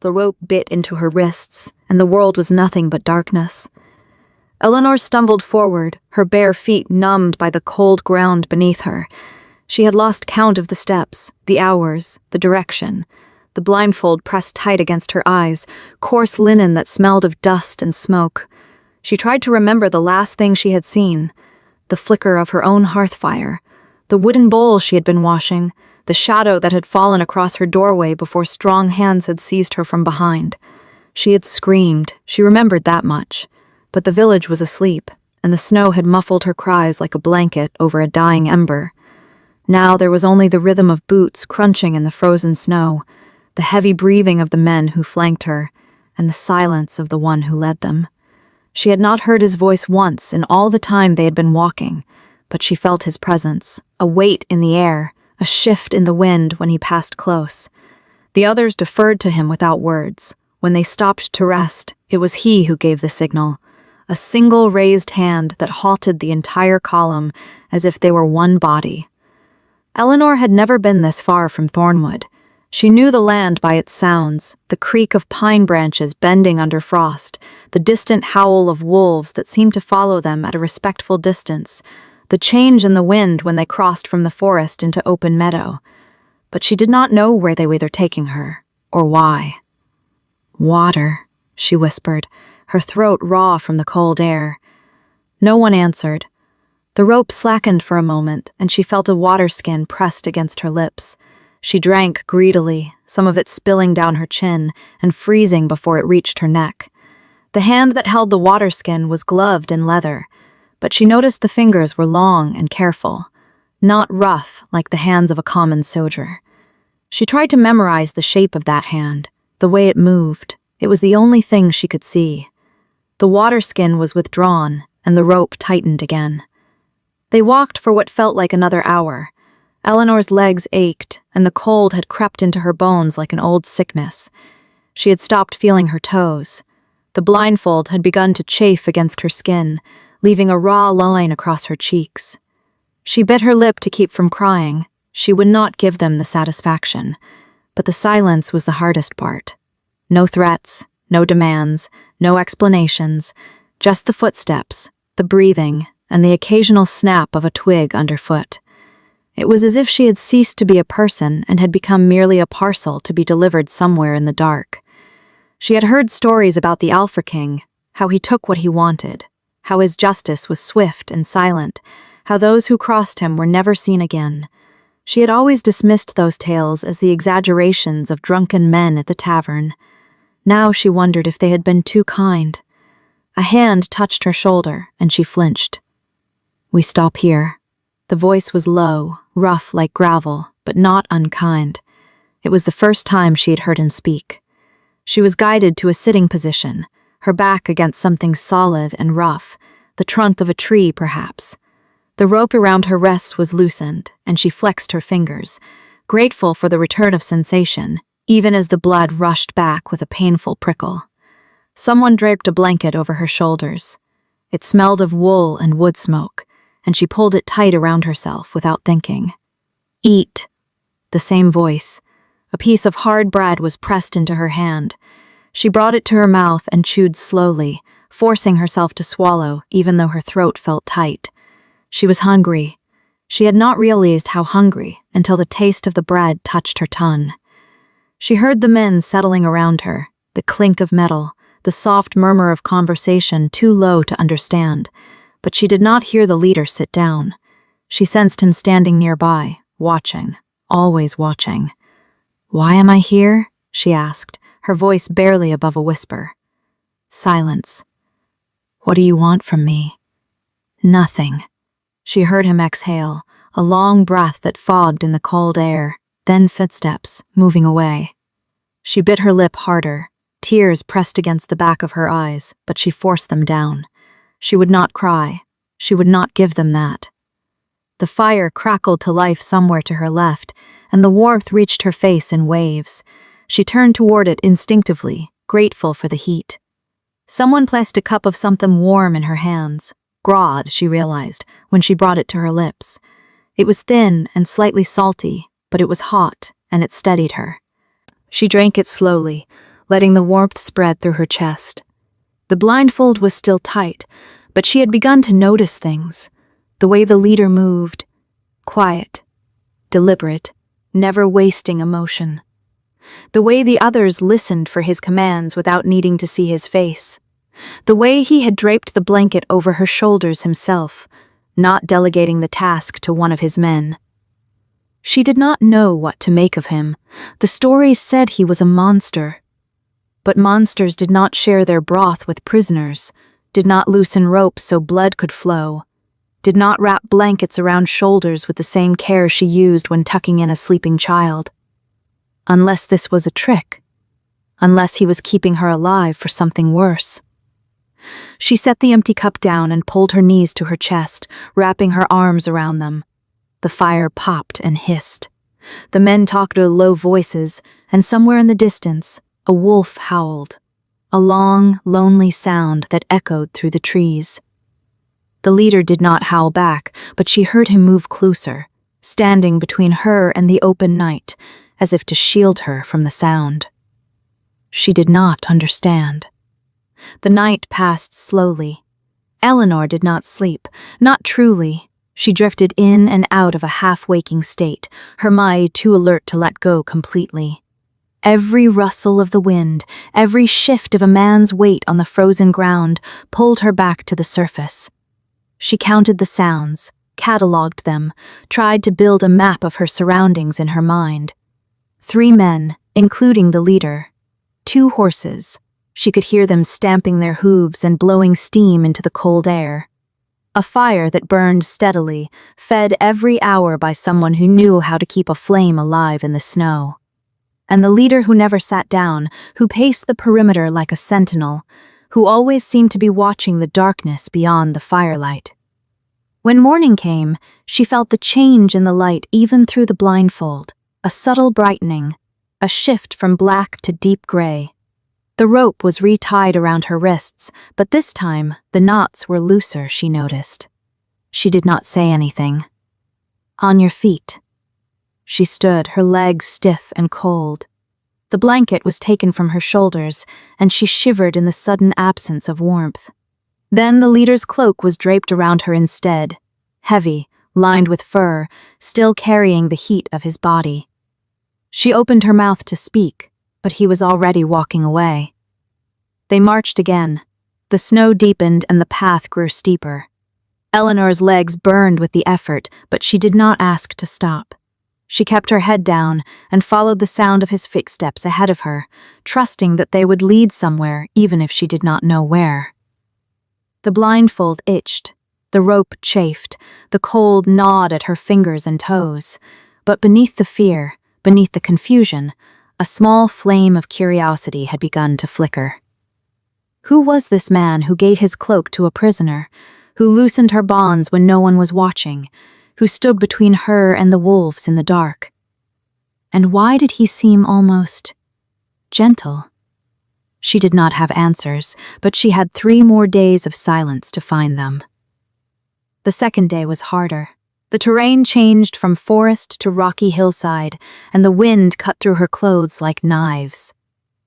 The rope bit into her wrists, and the world was nothing but darkness. Eleanor stumbled forward, her bare feet numbed by the cold ground beneath her. She had lost count of the steps, the hours, the direction. The blindfold pressed tight against her eyes, coarse linen that smelled of dust and smoke. She tried to remember the last thing she had seen, the flicker of her own hearth fire, the wooden bowl she had been washing, the shadow that had fallen across her doorway before strong hands had seized her from behind. She had screamed, she remembered that much, but the village was asleep, and the snow had muffled her cries like a blanket over a dying ember. Now there was only the rhythm of boots crunching in the frozen snow, the heavy breathing of the men who flanked her, and the silence of the one who led them. She had not heard his voice once in all the time they had been walking, but she felt his presence, a weight in the air, a shift in the wind when he passed close. The others deferred to him without words. When they stopped to rest, it was he who gave the signal, a single raised hand that halted the entire column as if they were one body. Eleanor had never been this far from Thornwood. She knew the land by its sounds, the creak of pine branches bending under frost, the distant howl of wolves that seemed to follow them at a respectful distance, the change in the wind when they crossed from the forest into open meadow. But she did not know where they were taking her, or why. "Water," she whispered, her throat raw from the cold air. No one answered. The rope slackened for a moment, and she felt a water skin pressed against her lips. She drank greedily, some of it spilling down her chin and freezing before it reached her neck. The hand that held the water skin was gloved in leather, but she noticed the fingers were long and careful, not rough like the hands of a common soldier. She tried to memorize the shape of that hand, the way it moved. It was the only thing she could see. The water skin was withdrawn, and the rope tightened again. They walked for what felt like another hour. Eleanor's legs ached, and the cold had crept into her bones like an old sickness. She had stopped feeling her toes. The blindfold had begun to chafe against her skin, leaving a raw line across her cheeks. She bit her lip to keep from crying. She would not give them the satisfaction. But the silence was the hardest part. No threats, no demands, no explanations, just the footsteps, the breathing, and the occasional snap of a twig underfoot. It was as if she had ceased to be a person and had become merely a parcel to be delivered somewhere in the dark. She had heard stories about the Alpha King, how he took what he wanted, how his justice was swift and silent, how those who crossed him were never seen again. She had always dismissed those tales as the exaggerations of drunken men at the tavern. Now she wondered if they had been too kind. A hand touched her shoulder, and she flinched. "We stop here." The voice was low, rough like gravel, but not unkind. It was the first time she had heard him speak. She was guided to a sitting position, her back against something solid and rough, the trunk of a tree, perhaps. The rope around her wrists was loosened, and she flexed her fingers, grateful for the return of sensation, even as the blood rushed back with a painful prickle. Someone draped a blanket over her shoulders. It smelled of wool and wood smoke, and she pulled it tight around herself without thinking. "Eat." The same voice. A piece of hard bread was pressed into her hand. She brought it to her mouth and chewed slowly, forcing herself to swallow even though her throat felt tight. She was hungry. She had not realized how hungry until the taste of the bread touched her tongue. She heard the men settling around her, the clink of metal, the soft murmur of conversation too low to understand, but she did not hear the leader sit down. She sensed him standing nearby, watching, always watching. "Why am I here?" she asked, her voice barely above a whisper. Silence. "What do you want from me?" "Nothing." She heard him exhale, a long breath that fogged in the cold air, then footsteps, moving away. She bit her lip harder. Tears pressed against the back of her eyes, but she forced them down. She would not cry. She would not give them that. The fire crackled to life somewhere to her left, and the warmth reached her face in waves. She turned toward it instinctively, grateful for the heat. Someone placed a cup of something warm in her hands. Grog, she realized, when she brought it to her lips. It was thin and slightly salty, but it was hot, and it steadied her. She drank it slowly, letting the warmth spread through her chest. The blindfold was still tight, but she had begun to notice things. The way the leader moved, quiet, deliberate, never wasting emotion. The way the others listened for his commands without needing to see his face. The way he had draped the blanket over her shoulders himself, not delegating the task to one of his men. She did not know what to make of him. The stories said he was a monster. But monsters did not share their broth with prisoners, did not loosen ropes so blood could flow, did not wrap blankets around shoulders with the same care she used when tucking in a sleeping child. Unless this was a trick. Unless he was keeping her alive for something worse. She set the empty cup down and pulled her knees to her chest, wrapping her arms around them. The fire popped and hissed. The men talked in low voices, and somewhere in the distance, a wolf howled. A long, lonely sound that echoed through the trees. The leader did not howl back, but she heard him move closer, standing between her and the open night, as if to shield her from the sound. She did not understand. The night passed slowly. Eleanor did not sleep, not truly. She drifted in and out of a half-waking state, her mind too alert to let go completely. Every rustle of the wind, every shift of a man's weight on the frozen ground pulled her back to the surface. She counted the sounds, catalogued them, tried to build a map of her surroundings in her mind. 3 men, including the leader. 2 horses. She could hear them stamping their hooves and blowing steam into the cold air. A fire that burned steadily, fed every hour by someone who knew how to keep a flame alive in the snow. And the leader who never sat down, who paced the perimeter like a sentinel, who always seemed to be watching the darkness beyond the firelight. When morning came, she felt the change in the light even through the blindfold, a subtle brightening, a shift from black to deep gray. The rope was retied around her wrists, but this time the knots were looser, she noticed. She did not say anything. "On your feet." She stood, her legs stiff and cold. The blanket was taken from her shoulders, and she shivered in the sudden absence of warmth. Then the leader's cloak was draped around her instead, heavy, lined with fur, still carrying the heat of his body. She opened her mouth to speak, but he was already walking away. They marched again. The snow deepened and the path grew steeper. Eleanor's legs burned with the effort, but she did not ask to stop. She kept her head down and followed the sound of his footsteps ahead of her, trusting that they would lead somewhere even if she did not know where. The blindfold itched, the rope chafed, the cold gnawed at her fingers and toes, but beneath the fear, beneath the confusion, a small flame of curiosity had begun to flicker. Who was this man who gave his cloak to a prisoner, who loosened her bonds when no one was watching, who stood between her and the wolves in the dark? And why did he seem almost gentle? She did not have answers, but she had 3 more days of silence to find them. The second day was harder. The terrain changed from forest to rocky hillside, and the wind cut through her clothes like knives.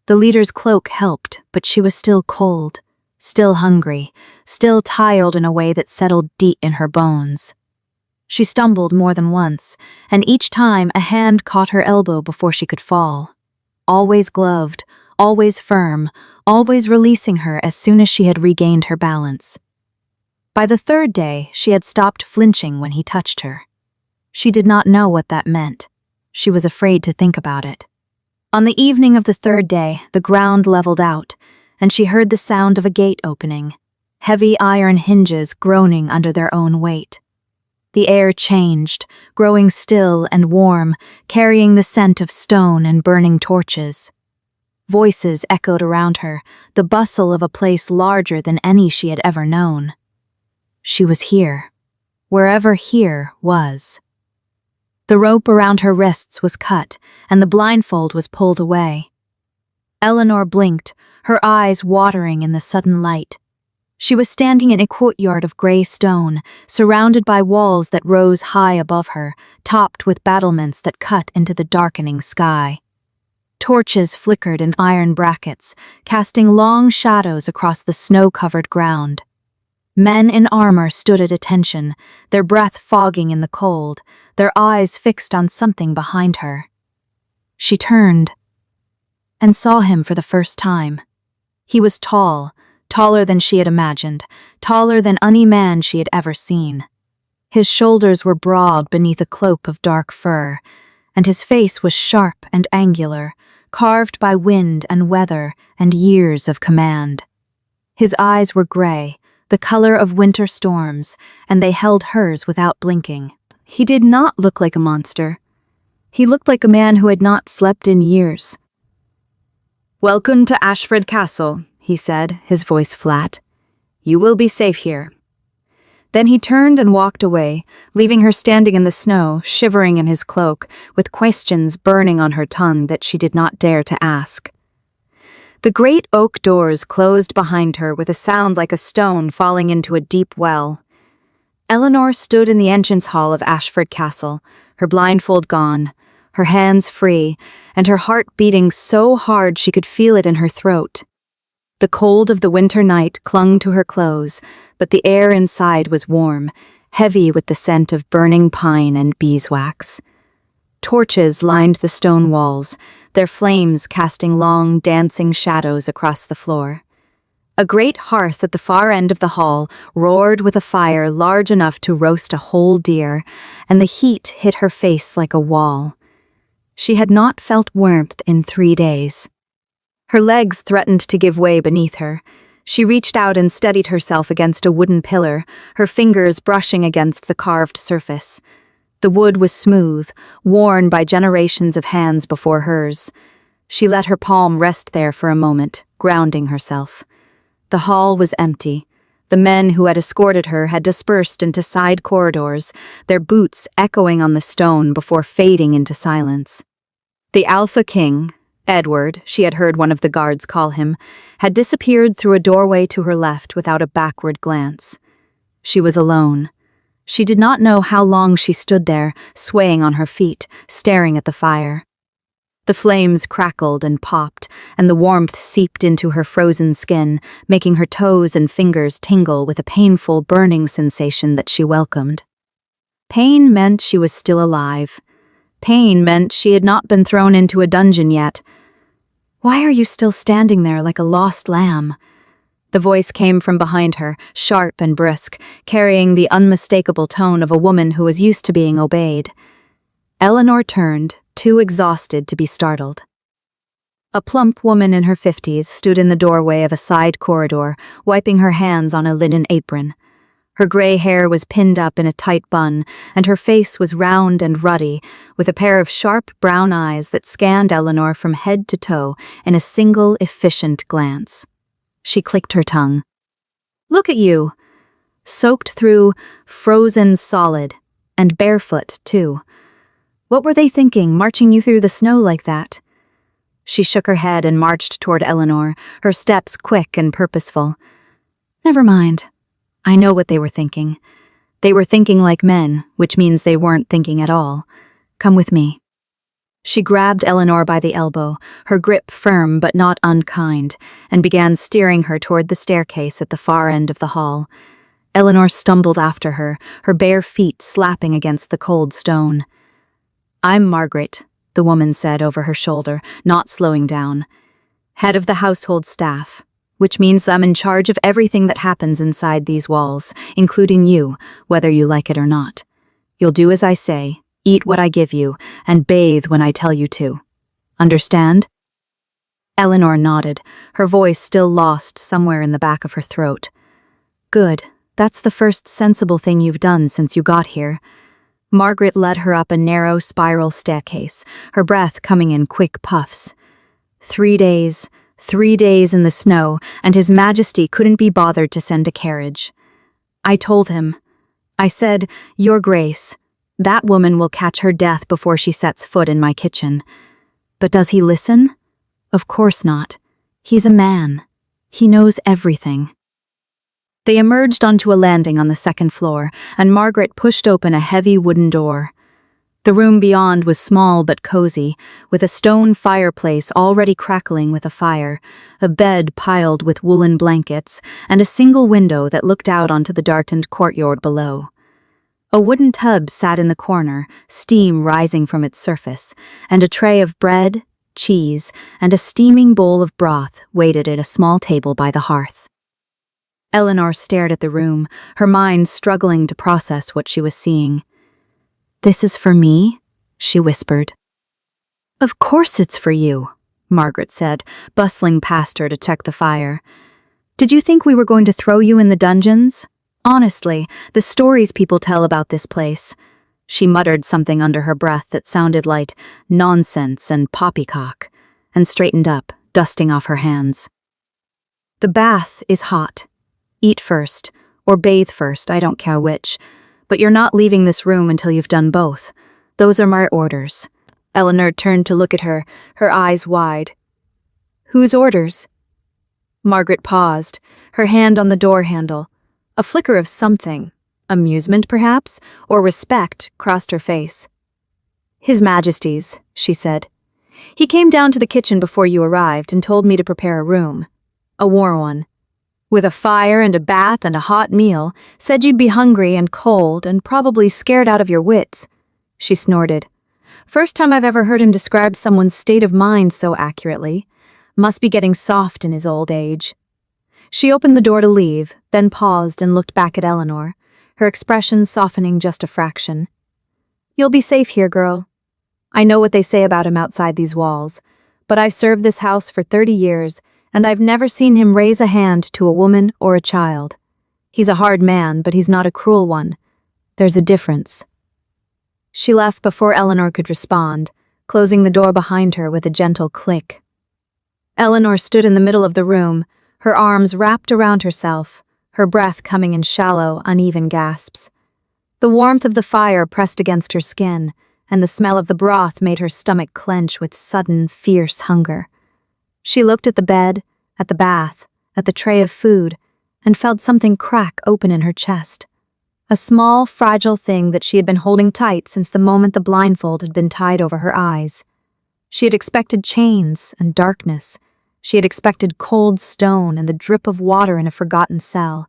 The leader's cloak helped, but she was still cold, still hungry, still tired in a way that settled deep in her bones. She stumbled more than once, and each time a hand caught her elbow before she could fall. Always gloved, always firm, always releasing her as soon as she had regained her balance. By the 3rd day, she had stopped flinching when he touched her. She did not know what that meant. She was afraid to think about it. On the evening of the 3rd day, the ground leveled out, and she heard the sound of a gate opening, heavy iron hinges groaning under their own weight. The air changed, growing still and warm, carrying the scent of stone and burning torches. Voices echoed around her, the bustle of a place larger than any she had ever known. She was here, wherever here was. The rope around her wrists was cut, and the blindfold was pulled away. Eleanor blinked, her eyes watering in the sudden light. She was standing in a courtyard of gray stone, surrounded by walls that rose high above her, topped with battlements that cut into the darkening sky. Torches flickered in iron brackets, casting long shadows across the snow-covered ground. Men in armor stood at attention, their breath fogging in the cold, their eyes fixed on something behind her. She turned and saw him for the first time. He was tall, taller than she had imagined, taller than any man she had ever seen. His shoulders were broad beneath a cloak of dark fur, and his face was sharp and angular, carved by wind and weather and years of command. His eyes were gray, the color of winter storms, and they held hers without blinking. He did not look like a monster. He looked like a man who had not slept in years. "Welcome to Ashford Castle," he said, his voice flat. "You will be safe here." Then he turned and walked away, leaving her standing in the snow, shivering in his cloak, with questions burning on her tongue that she did not dare to ask. The great oak doors closed behind her with a sound like a stone falling into a deep well. Eleanor stood in the entrance hall of Ashford Castle, her blindfold gone, her hands free, and her heart beating so hard she could feel it in her throat. The cold of the winter night clung to her clothes, but the air inside was warm, heavy with the scent of burning pine and beeswax. Torches lined the stone walls, their flames casting long, dancing shadows across the floor. A great hearth at the far end of the hall roared with a fire large enough to roast a whole deer, and the heat hit her face like a wall. She had not felt warmth in 3 days. Her legs threatened to give way beneath her. She reached out and steadied herself against a wooden pillar, her fingers brushing against the carved surface. The wood was smooth, worn by generations of hands before hers. She let her palm rest there for a moment, grounding herself. The hall was empty. The men who had escorted her had dispersed into side corridors, their boots echoing on the stone before fading into silence. The Alpha King, Edward, she had heard one of the guards call him, had disappeared through a doorway to her left without a backward glance. She was alone. She did not know how long she stood there, swaying on her feet, staring at the fire. The flames crackled and popped, and the warmth seeped into her frozen skin, making her toes and fingers tingle with a painful, burning sensation that she welcomed. Pain meant she was still alive. Pain meant she had not been thrown into a dungeon yet. "Why are you still standing there like a lost lamb?" The voice came from behind her, sharp and brisk, carrying the unmistakable tone of a woman who was used to being obeyed. Eleanor turned, too exhausted to be startled. A plump woman in her 50s stood in the doorway of a side corridor, wiping her hands on a linen apron. Her gray hair was pinned up in a tight bun, and her face was round and ruddy, with a pair of sharp brown eyes that scanned Eleanor from head to toe in a single efficient glance. She clicked her tongue. "Look at you! Soaked through, frozen solid, and barefoot, too. What were they thinking, marching you through the snow like that?" She shook her head and marched toward Eleanor, her steps quick and purposeful. "Never mind. I know what they were thinking. They were thinking like men, which means they weren't thinking at all. Come with me." She grabbed Eleanor by the elbow, her grip firm but not unkind, and began steering her toward the staircase at the far end of the hall. Eleanor stumbled after her, her bare feet slapping against the cold stone. "I'm Margaret," the woman said over her shoulder, not slowing down. "Head of the household staff, which means I'm in charge of everything that happens inside these walls, including you, whether you like it or not. You'll do as I say, eat what I give you, and bathe when I tell you to. Understand?" Eleanor nodded, her voice still lost somewhere in the back of her throat. "Good. That's the first sensible thing you've done since you got here." Margaret led her up a narrow spiral staircase, her breath coming in quick puffs. 3 days, 3 days in the snow, and His Majesty couldn't be bothered to send a carriage. I told him. I said, "Your Grace, that woman will catch her death before she sets foot in my kitchen." But does he listen? Of course not. He's a man. He knows everything. They emerged onto a landing on the second floor, and Margaret pushed open a heavy wooden door. The room beyond was small but cozy, with a stone fireplace already crackling with a fire, a bed piled with woolen blankets, and a single window that looked out onto the darkened courtyard below. A wooden tub sat in the corner, steam rising from its surface, and a tray of bread, cheese, and a steaming bowl of broth waited at a small table by the hearth. Eleanor stared at the room, her mind struggling to process what she was seeing. "This is for me?" she whispered. "Of course it's for you," Margaret said, bustling past her to check the fire. "Did you think we were going to throw you in the dungeons? Honestly, the stories people tell about this place." She muttered something under her breath that sounded like nonsense and poppycock, and straightened up, dusting off her hands. "The bath is hot. Eat first, or bathe first, I don't care which. But you're not leaving this room until you've done both. Those are my orders." Eleanor turned to look at her, her eyes wide. "Whose orders?" Margaret paused, her hand on the door handle. A flicker of something, amusement perhaps, or respect, crossed her face. "His Majesty's," she said. "He came down to the kitchen before you arrived and told me to prepare a room. A warm one. With a fire and a bath and a hot meal, said you'd be hungry and cold and probably scared out of your wits." She snorted. "First time I've ever heard him describe someone's state of mind so accurately. Must be getting soft in his old age." She opened the door to leave, then paused and looked back at Eleanor, her expression softening just a fraction. "You'll be safe here, girl. I know what they say about him outside these walls, but I've served this house for 30 years, and I've never seen him raise a hand to a woman or a child. He's a hard man, but he's not a cruel one. There's a difference." She left before Eleanor could respond, closing the door behind her with a gentle click. Eleanor stood in the middle of the room, her arms wrapped around herself, her breath coming in shallow, uneven gasps. The warmth of the fire pressed against her skin, and the smell of the broth made her stomach clench with sudden, fierce hunger. She looked at the bed, at the bath, at the tray of food, and felt something crack open in her chest. A small, fragile thing that she had been holding tight since the moment the blindfold had been tied over her eyes. She had expected chains and darkness. She had expected cold stone and the drip of water in a forgotten cell.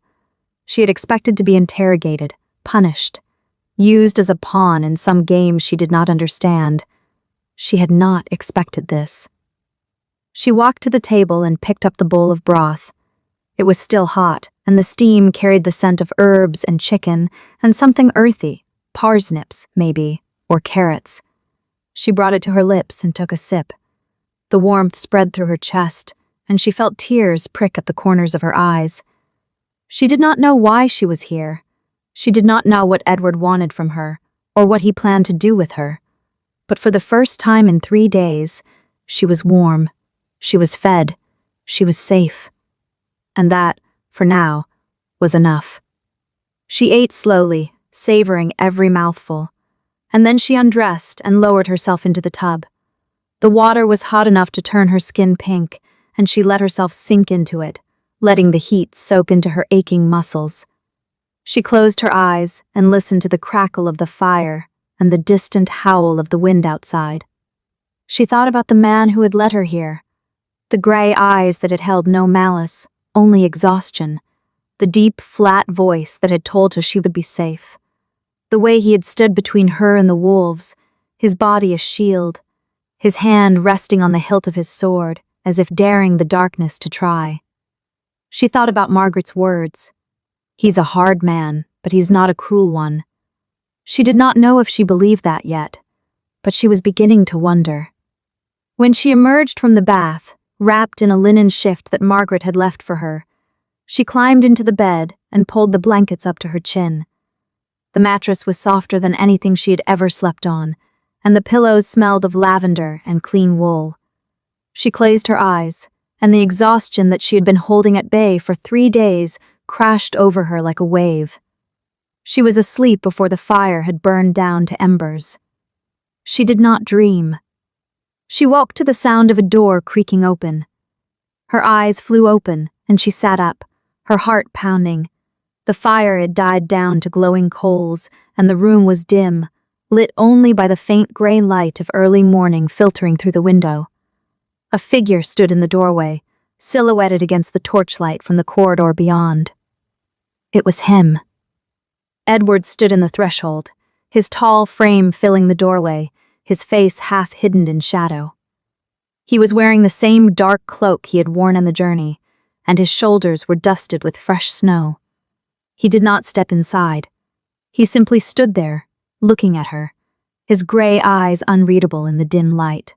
She had expected to be interrogated, punished, used as a pawn in some game she did not understand. She had not expected this. She walked to the table and picked up the bowl of broth. It was still hot, and the steam carried the scent of herbs and chicken and something earthy, parsnips, maybe, or carrots. She brought it to her lips and took a sip. The warmth spread through her chest, and she felt tears prick at the corners of her eyes. She did not know why she was here. She did not know what Edward wanted from her, or what he planned to do with her. But for the first time in 3 days, she was warm. She was fed. She was safe. And that, for now, was enough. She ate slowly, savoring every mouthful. And then she undressed and lowered herself into the tub. The water was hot enough to turn her skin pink, and she let herself sink into it, letting the heat soak into her aching muscles. She closed her eyes and listened to the crackle of the fire and the distant howl of the wind outside. She thought about the man who had led her here. The gray eyes that had held no malice, only exhaustion. The deep, flat voice that had told her she would be safe. The way he had stood between her and the wolves, his body a shield, his hand resting on the hilt of his sword, as if daring the darkness to try. She thought about Margaret's words. "He's a hard man, but he's not a cruel one." She did not know if she believed that yet, but she was beginning to wonder. When she emerged from the bath, wrapped in a linen shift that Margaret had left for her, she climbed into the bed and pulled the blankets up to her chin. The mattress was softer than anything she had ever slept on, and the pillows smelled of lavender and clean wool. She closed her eyes, and the exhaustion that she had been holding at bay for 3 days crashed over her like a wave. She was asleep before the fire had burned down to embers. She did not dream. She woke to the sound of a door creaking open. Her eyes flew open, and she sat up, her heart pounding. The fire had died down to glowing coals, and the room was dim, lit only by the faint gray light of early morning filtering through the window. A figure stood in the doorway, silhouetted against the torchlight from the corridor beyond. It was him. Edward stood in the threshold, his tall frame filling the doorway, his face half hidden in shadow. He was wearing the same dark cloak he had worn on the journey, and his shoulders were dusted with fresh snow. He did not step inside. He simply stood there, looking at her, his gray eyes unreadable in the dim light.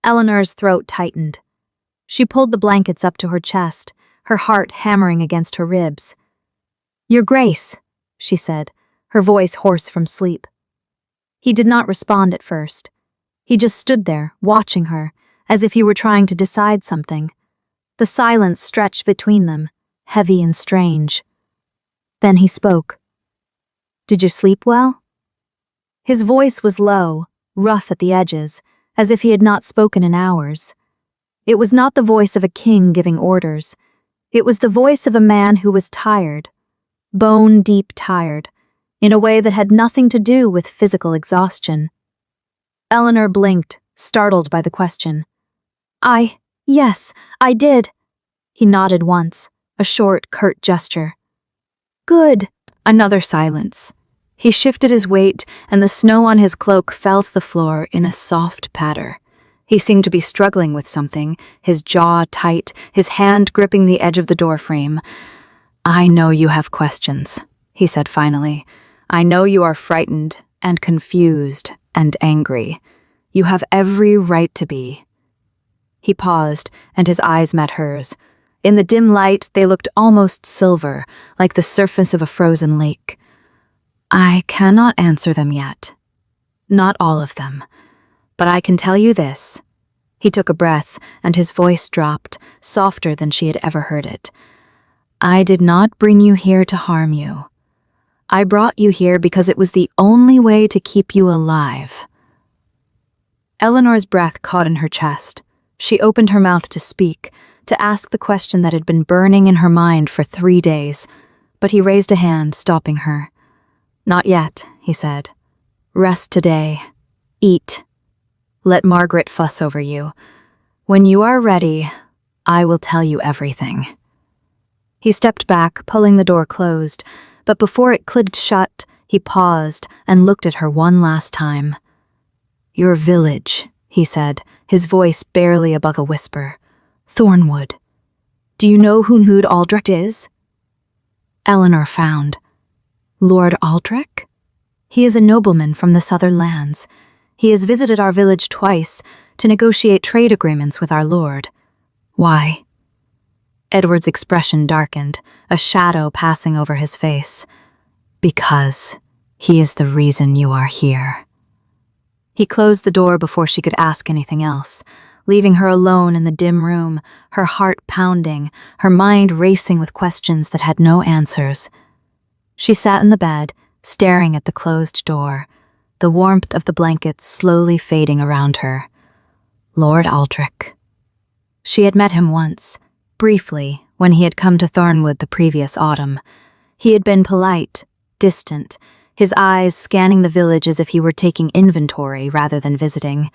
Eleanor's throat tightened. She pulled the blankets up to her chest, her heart hammering against her ribs. "Your Grace," she said, her voice hoarse from sleep. He did not respond at first. He just stood there, watching her, as if he were trying to decide something. The silence stretched between them, heavy and strange. Then he spoke. "Did you sleep well?" His voice was low, rough at the edges, as if he had not spoken in hours. It was not the voice of a king giving orders. It was the voice of a man who was tired, bone-deep tired, in a way that had nothing to do with physical exhaustion. Eleanor blinked, startled by the question. Yes, I did." He nodded once, a short, curt gesture. "Good." Another silence. He shifted his weight, and the snow on his cloak fell to the floor in a soft patter. He seemed to be struggling with something, his jaw tight, his hand gripping the edge of the doorframe. "I know you have questions," he said finally. "I know you are frightened and confused and angry. You have every right to be." He paused, and his eyes met hers. In the dim light, they looked almost silver, like the surface of a frozen lake. "I cannot answer them yet. Not all of them. But I can tell you this." He took a breath, and his voice dropped, softer than she had ever heard it. "I did not bring you here to harm you. I brought you here because it was the only way to keep you alive." Eleanor's breath caught in her chest. She opened her mouth to speak, to ask the question that had been burning in her mind for 3 days, but he raised a hand, stopping her. "Not yet," he said. "Rest today. Eat. Let Margaret fuss over you. When you are ready, I will tell you everything." He stepped back, pulling the door closed, but before it clicked shut, he paused and looked at her one last time. "Your village," he said, his voice barely above a whisper. "Thornwood. Do you know who Lord Aldrich is?" Eleanor frowned. "Lord Aldrich? He is a nobleman from the southern lands. He has visited our village twice to negotiate trade agreements with our lord. Why?" Edward's expression darkened, a shadow passing over his face. "Because he is the reason you are here." He closed the door before she could ask anything else, leaving her alone in the dim room, her heart pounding, her mind racing with questions that had no answers. She sat in the bed, staring at the closed door, the warmth of the blankets slowly fading around her. Lord Aldrich. She had met him once, briefly, when he had come to Thornwood the previous autumn. He had been polite, distant, his eyes scanning the village as if he were taking inventory rather than visiting.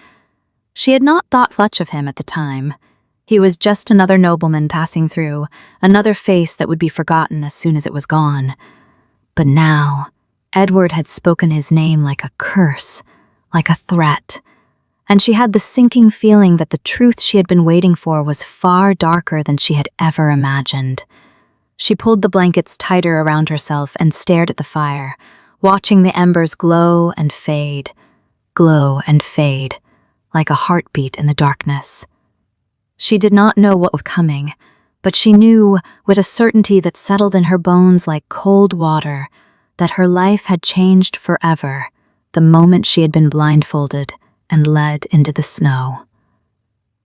She had not thought much of him at the time. He was just another nobleman passing through, another face that would be forgotten as soon as it was gone. But now, Edward had spoken his name like a curse, like a threat, and she had the sinking feeling that the truth she had been waiting for was far darker than she had ever imagined. She pulled the blankets tighter around herself and stared at the fire, watching the embers glow and fade, like a heartbeat in the darkness. She did not know what was coming, but she knew, with a certainty that settled in her bones like cold water, that her life had changed forever the moment she had been blindfolded and led into the snow.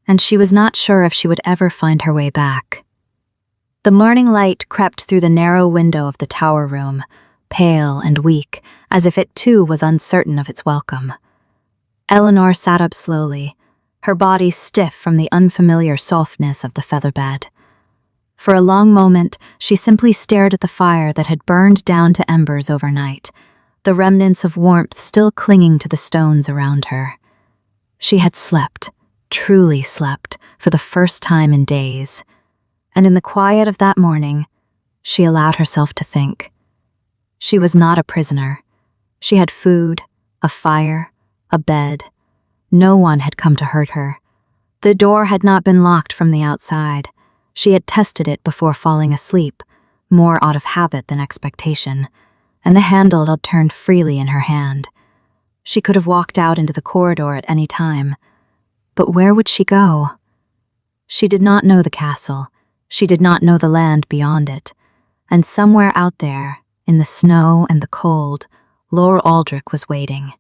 And she was not sure if she would ever find her way back. The morning light crept through the narrow window of the tower room, pale and weak, as if it too was uncertain of its welcome. Eleanor sat up slowly, her body stiff from the unfamiliar softness of the feather bed. For a long moment, she simply stared at the fire that had burned down to embers overnight, the remnants of warmth still clinging to the stones around her. She had slept, truly slept, for the first time in days. And in the quiet of that morning, she allowed herself to think. She was not a prisoner. She had food, a fire, a bed. No one had come to hurt her. The door had not been locked from the outside. She had tested it before falling asleep, more out of habit than expectation, and the handle had turned freely in her hand. She could have walked out into the corridor at any time. But where would she go? She did not know the castle. She did not know the land beyond it. And somewhere out there, in the snow and the cold, Lord Aldrich was waiting.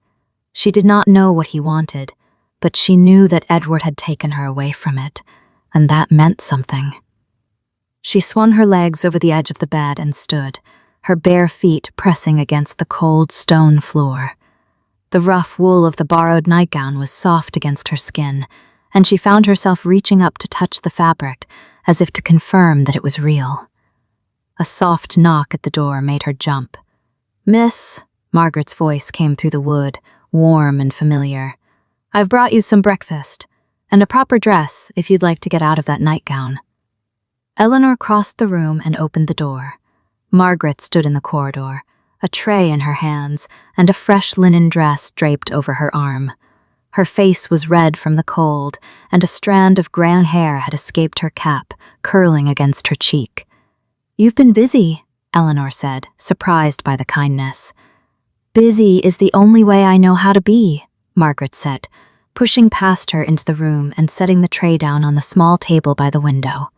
She did not know what he wanted, but she knew that Edward had taken her away from it, and that meant something. She swung her legs over the edge of the bed and stood, her bare feet pressing against the cold stone floor. The rough wool of the borrowed nightgown was soft against her skin, and she found herself reaching up to touch the fabric, as if to confirm that it was real. A soft knock at the door made her jump. "Miss," Margaret's voice came through the wood, warm and familiar. "I've brought you some breakfast, and a proper dress if you'd like to get out of that nightgown." Eleanor crossed the room and opened the door. Margaret stood in the corridor, a tray in her hands and a fresh linen dress draped over her arm. Her face was red from the cold, and a strand of brown hair had escaped her cap, curling against her cheek. "You've been busy," Eleanor said, surprised by the kindness. "Busy is the only way I know how to be," Margaret said, pushing past her into the room and setting the tray down on the small table by the window.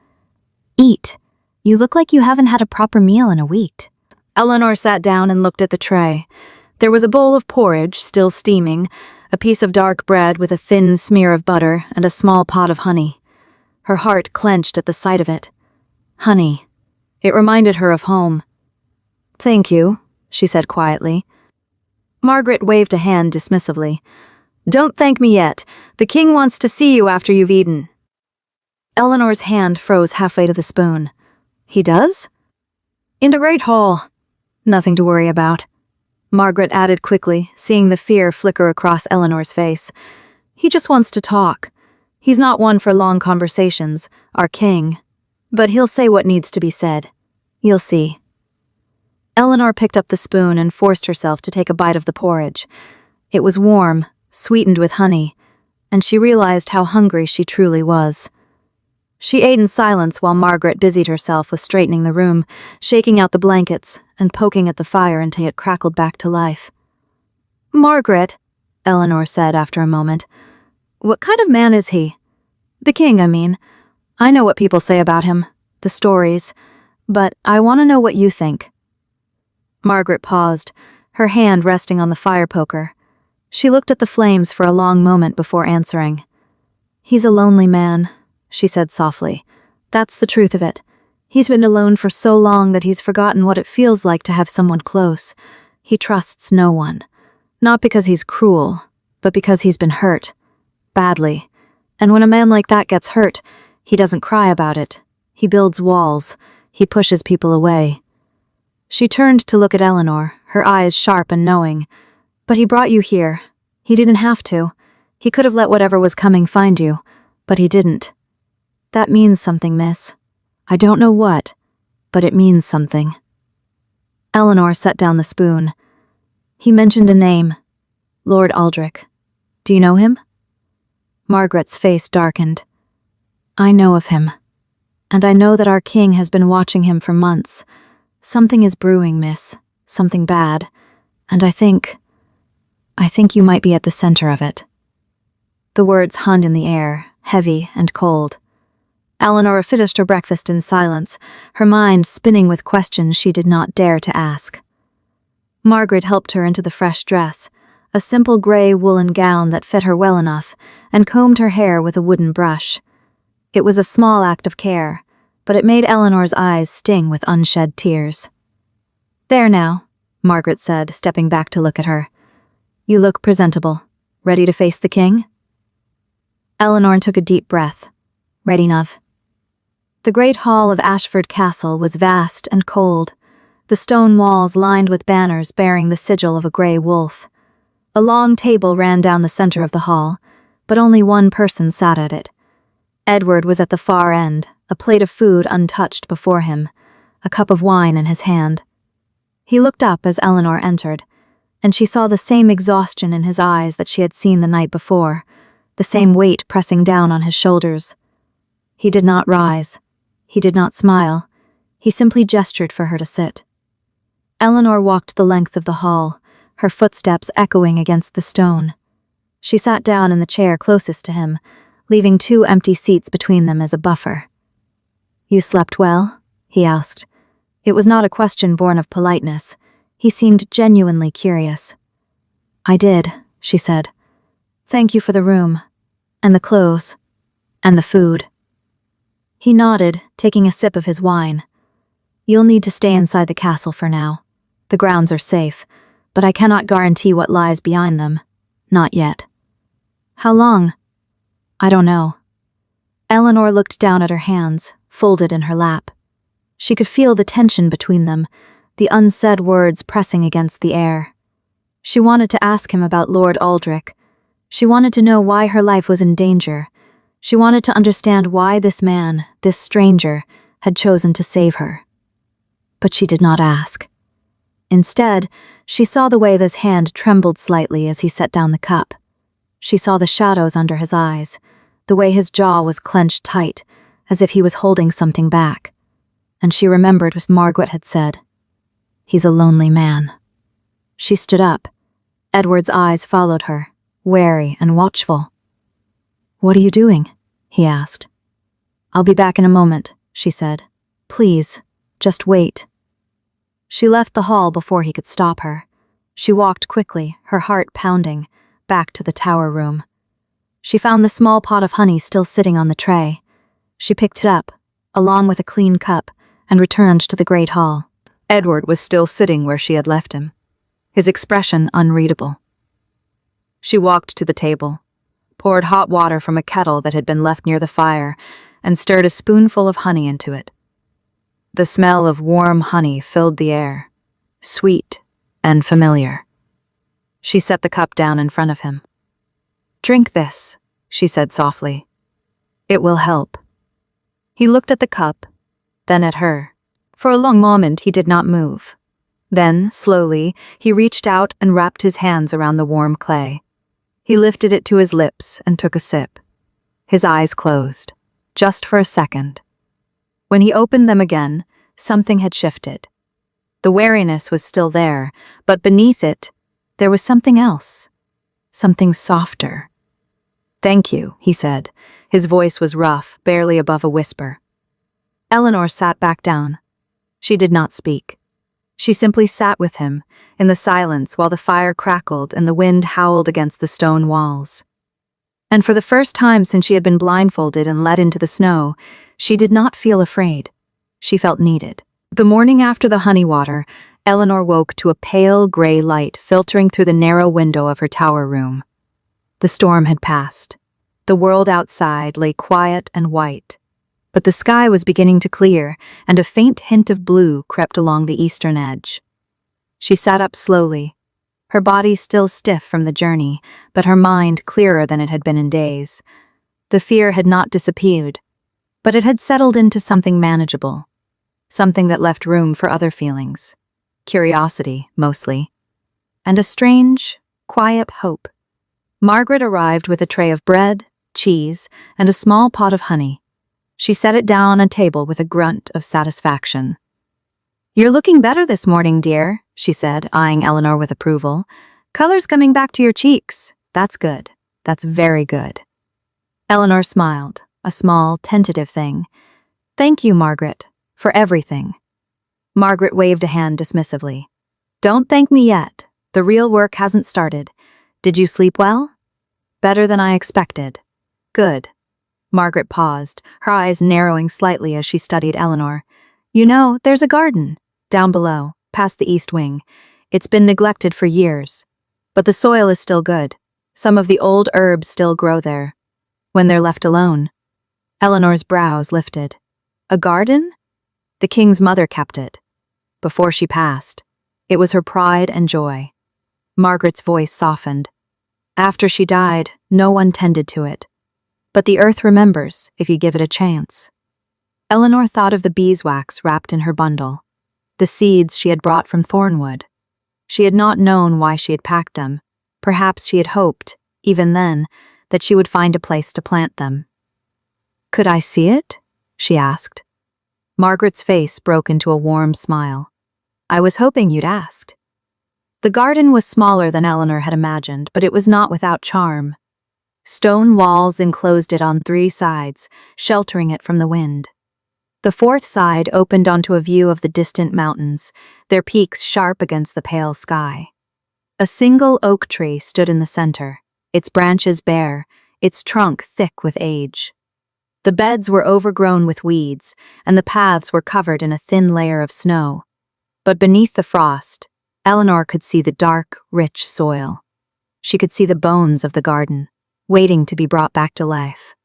"Eat. You look like you haven't had a proper meal in a week." Eleanor sat down and looked at the tray. There was a bowl of porridge, still steaming, a piece of dark bread with a thin smear of butter, and a small pot of honey. Her heart clenched at the sight of it. Honey. It reminded her of home. "Thank you," she said quietly. Margaret waved a hand dismissively. "Don't thank me yet. The king wants to see you after you've eaten." Eleanor's hand froze halfway to the spoon. "He does?" "In the great hall. Nothing to worry about," Margaret added quickly, seeing the fear flicker across Eleanor's face. "He just wants to talk. He's not one for long conversations, our king. But he'll say what needs to be said. You'll see." Eleanor picked up the spoon and forced herself to take a bite of the porridge. It was warm, sweetened with honey, and she realized how hungry she truly was. She ate in silence while Margaret busied herself with straightening the room, shaking out the blankets, and poking at the fire until it crackled back to life. "Margaret," Eleanor said after a moment, "what kind of man is he? The king, I mean. I know what people say about him, the stories, but I want to know what you think." Margaret paused, her hand resting on the fire poker. She looked at the flames for a long moment before answering. "He's a lonely man," she said softly. "That's the truth of it. He's been alone for so long that he's forgotten what it feels like to have someone close. He trusts no one. Not because he's cruel, but because he's been hurt. Badly. And when a man like that gets hurt, he doesn't cry about it. He builds walls. He pushes people away." She turned to look at Eleanor, her eyes sharp and knowing. "But he brought you here. He didn't have to. He could have let whatever was coming find you, but he didn't. That means something, miss. I don't know what, but it means something." Eleanor set down the spoon. "He mentioned a name. Lord Aldrich. Do you know him?" Margaret's face darkened. "I know of him. And I know that our king has been watching him for months. Something is brewing, miss. Something bad. And I think you might be at the center of it." The words hung in the air, heavy and cold. Eleanor finished her breakfast in silence, her mind spinning with questions she did not dare to ask. Margaret helped her into the fresh dress, a simple gray woolen gown that fit her well enough, and combed her hair with a wooden brush. It was a small act of care, but it made Eleanor's eyes sting with unshed tears. "There now," Margaret said, stepping back to look at her. "You look presentable. Ready to face the king?" Eleanor took a deep breath. Ready enough. The great hall of Ashford Castle was vast and cold. The the stone walls lined with banners bearing the sigil of a grey wolf. A long table ran down the center of the hall, but only one person sat at it. Edward was at the far end, a plate of food untouched before him, a cup of wine in his hand. He looked up as Eleanor entered, and she saw the same exhaustion in his eyes that she had seen the night before, the same weight pressing down on his shoulders. He did not rise. He did not smile. He simply gestured for her to sit. Eleanor walked the length of the hall, her footsteps echoing against the stone. She sat down in the chair closest to him, leaving 2 empty seats between them as a buffer. "You slept well?" he asked. It was not a question born of politeness. He seemed genuinely curious. "I did," she said. "Thank you for the room, and the clothes, and the food." He nodded, taking a sip of his wine. "You'll need to stay inside the castle for now. The grounds are safe, but I cannot guarantee what lies behind them. Not yet." "How long?" "I don't know." Eleanor looked down at her hands, folded in her lap. She could feel the tension between them, the unsaid words pressing against the air. She wanted to ask him about Lord Aldrich. She wanted to know why her life was in danger. She wanted to understand why this man, this stranger, had chosen to save her. But she did not ask. Instead, she saw the way his hand trembled slightly as he set down the cup. She saw the shadows under his eyes, the way his jaw was clenched tight, as if he was holding something back. And she remembered what Margaret had said. "He's a lonely man." She stood up. Edward's eyes followed her, wary and watchful. "What are you doing?" he asked. "I'll be back in a moment," she said. "Please, just wait." She left the hall before he could stop her. She walked quickly, her heart pounding, back to the tower room. She found the small pot of honey still sitting on the tray. She picked it up, along with a clean cup, and returned to the great hall. Edward was still sitting where she had left him, his expression unreadable. She walked to the table, poured hot water from a kettle that had been left near the fire, and stirred a spoonful of honey into it. The smell of warm honey filled the air, sweet and familiar. She set the cup down in front of him. "Drink this," she said softly. "It will help." He looked at the cup, then at her. For a long moment he did not move. Then, slowly, he reached out and wrapped his hands around the warm clay. He lifted it to his lips and took a sip. His eyes closed, just for a second. When he opened them again, something had shifted. The wariness was still there, but beneath it, there was something else. Something softer. "Thank you," he said. His voice was rough, barely above a whisper. Eleanor sat back down. She did not speak. She simply sat with him, in the silence while the fire crackled and the wind howled against the stone walls. And for the first time since she had been blindfolded and led into the snow, she did not feel afraid. She felt needed. The morning after the honey water, Eleanor woke to a pale gray light filtering through the narrow window of her tower room. The storm had passed. The world outside lay quiet and white. But the sky was beginning to clear, and a faint hint of blue crept along the eastern edge. She sat up slowly, her body still stiff from the journey, but her mind clearer than it had been in days. The fear had not disappeared, but it had settled into something manageable, something that left room for other feelings. Curiosity, mostly, and a strange, quiet hope. Margaret arrived with a tray of bread, cheese, and a small pot of honey. She set it down on a table with a grunt of satisfaction. "You're looking better this morning, dear," she said, eyeing Eleanor with approval. "Color's coming back to your cheeks. That's good. That's very good." Eleanor smiled, a small, tentative thing. "Thank you, Margaret, for everything." Margaret waved a hand dismissively. "Don't thank me yet. The real work hasn't started. Did you sleep well?" "Better than I expected." "Good." Margaret paused, her eyes narrowing slightly as she studied Eleanor. "You know, there's a garden, down below, past the east wing. It's been neglected for years. But the soil is still good. Some of the old herbs still grow there. When they're left alone." Eleanor's brows lifted. "A garden?" "The king's mother kept it." before she passed. It was her pride and joy. Margaret's voice softened. After she died, no one tended to it. But the earth remembers if you give it a chance. Eleanor thought of the beeswax wrapped in her bundle, the seeds she had brought from Thornwood. She had not known why she had packed them. Perhaps she had hoped, even then, that she would find a place to plant them. "Could I see it?" she asked. Margaret's face broke into a warm smile. "I was hoping you'd asked." The garden was smaller than Eleanor had imagined, but it was not without charm. Stone walls enclosed it on 3 sides, sheltering it from the wind. The 4th side opened onto a view of the distant mountains, their peaks sharp against the pale sky. A single oak tree stood in the center, its branches bare, its trunk thick with age. The beds were overgrown with weeds, and the paths were covered in a thin layer of snow. But beneath the frost, Eleanor could see the dark, rich soil. She could see the bones of the garden, waiting to be brought back to life.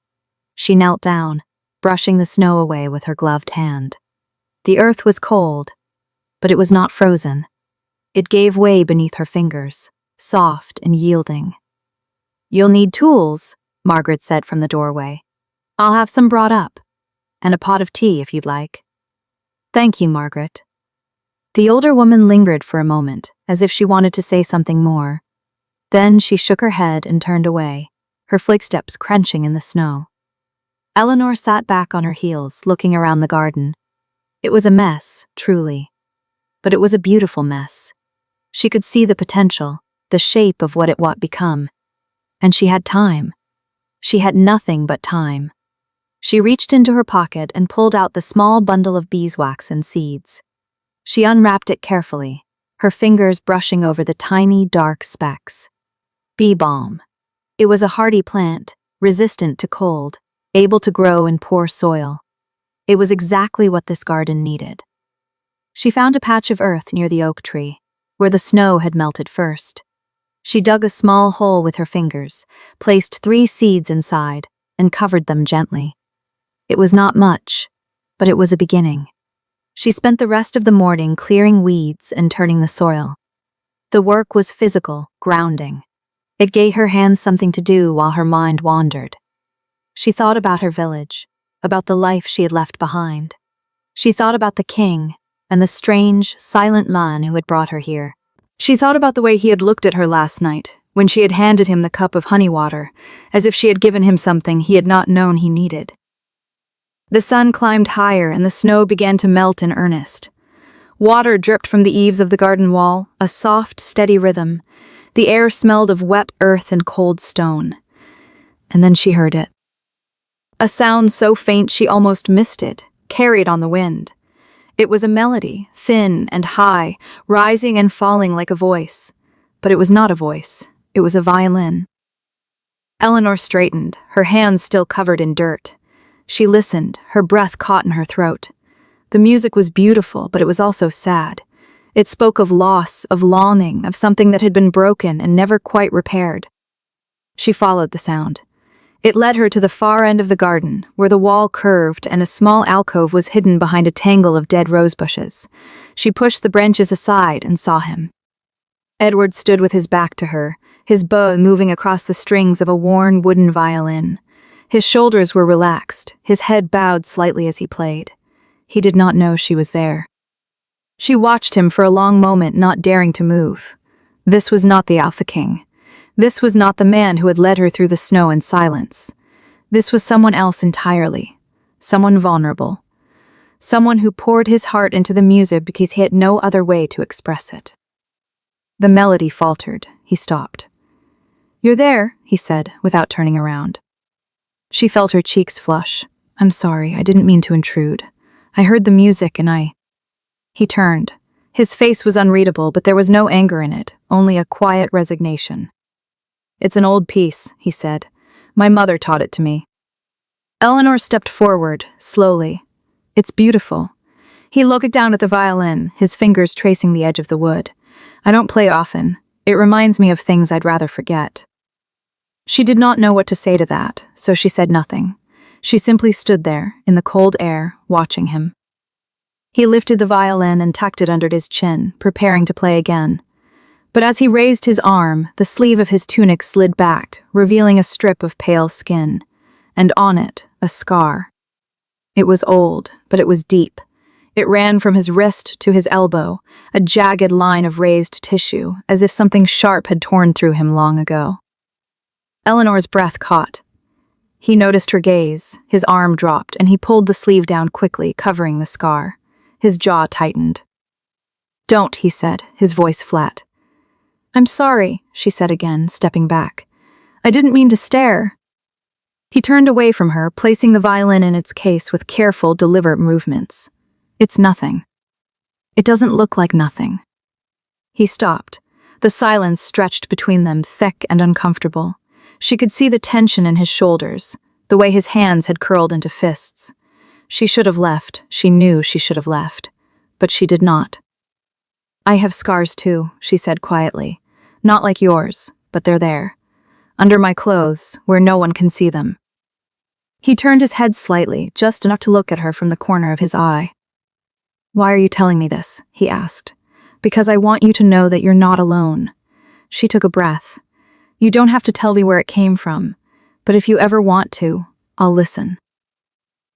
She knelt down, brushing the snow away with her gloved hand. The earth was cold, but it was not frozen. It gave way beneath her fingers, soft and yielding. "You'll need tools," Margaret said from the doorway. "I'll have some brought up, and a pot of tea if you'd like." "Thank you, Margaret." The older woman lingered for a moment, as if she wanted to say something more. Then she shook her head and turned away, her footsteps crunching in the snow. Eleanor sat back on her heels, looking around the garden. It was a mess, truly. But it was a beautiful mess. She could see the potential, the shape of what it would become. And she had time. She had nothing but time. She reached into her pocket and pulled out the small bundle of beeswax and seeds. She unwrapped it carefully, her fingers brushing over the tiny, dark specks. Bee balm. It was a hardy plant, resistant to cold, able to grow in poor soil. It was exactly what this garden needed. She found a patch of earth near the oak tree, where the snow had melted first. She dug a small hole with her fingers, placed 3 seeds inside, and covered them gently. It was not much, but it was a beginning. She spent the rest of the morning clearing weeds and turning the soil. The work was physical, grounding. It gave her hands something to do while her mind wandered. She thought about her village, about the life she had left behind. She thought about the king and the strange, silent man who had brought her here. She thought about the way he had looked at her last night, when she had handed him the cup of honey water, as if she had given him something he had not known he needed. The sun climbed higher and the snow began to melt in earnest. Water dripped from the eaves of the garden wall, a soft, steady rhythm. The air smelled of wet earth and cold stone. And then she heard it. A sound so faint she almost missed it, carried on the wind. It was a melody, thin and high, rising and falling like a voice. But it was not a voice. It was a violin. Eleanor straightened, her hands still covered in dirt. She listened, her breath caught in her throat. The music was beautiful, but it was also sad. It spoke of loss, of longing, of something that had been broken and never quite repaired. She followed the sound. It led her to the far end of the garden, where the wall curved and a small alcove was hidden behind a tangle of dead rose bushes. She pushed the branches aside and saw him. Edward stood with his back to her, his bow moving across the strings of a worn wooden violin. His shoulders were relaxed, his head bowed slightly as he played. He did not know she was there. She watched him for a long moment, not daring to move. This was not the Alpha King. This was not the man who had led her through the snow in silence. This was someone else entirely. Someone vulnerable. Someone who poured his heart into the music because he had no other way to express it. The melody faltered. He stopped. "You're there," he said, without turning around. She felt her cheeks flush. "I'm sorry, I didn't mean to intrude. I heard the music and I..." He turned. His face was unreadable, but there was no anger in it, only a quiet resignation. "It's an old piece," he said. "My mother taught it to me." Eleanor stepped forward, slowly. "It's beautiful." He looked down at the violin, his fingers tracing the edge of the wood. "I don't play often. It reminds me of things I'd rather forget." She did not know what to say to that, so she said nothing. She simply stood there, in the cold air, watching him. He lifted the violin and tucked it under his chin, preparing to play again. But as he raised his arm, the sleeve of his tunic slid back, revealing a strip of pale skin, and on it, a scar. It was old, but it was deep. It ran from his wrist to his elbow, a jagged line of raised tissue, as if something sharp had torn through him long ago. Eleanor's breath caught. He noticed her gaze, his arm dropped, and he pulled the sleeve down quickly, covering the scar. His jaw tightened. "Don't," he said, his voice flat. "I'm sorry," she said again, stepping back. "I didn't mean to stare." He turned away from her, placing the violin in its case with careful, deliberate movements. "It's nothing. It doesn't look like nothing." He stopped. The silence stretched between them, thick and uncomfortable. She could see the tension in his shoulders, the way his hands had curled into fists. She should have left. She knew she should have left. But she did not. "I have scars too," she said quietly. "Not like yours, but they're there. Under my clothes, where no one can see them." He turned his head slightly, just enough to look at her from the corner of his eye. "Why are you telling me this?" he asked. "Because I want you to know that you're not alone." She took a breath. "You don't have to tell me where it came from, but if you ever want to, I'll listen."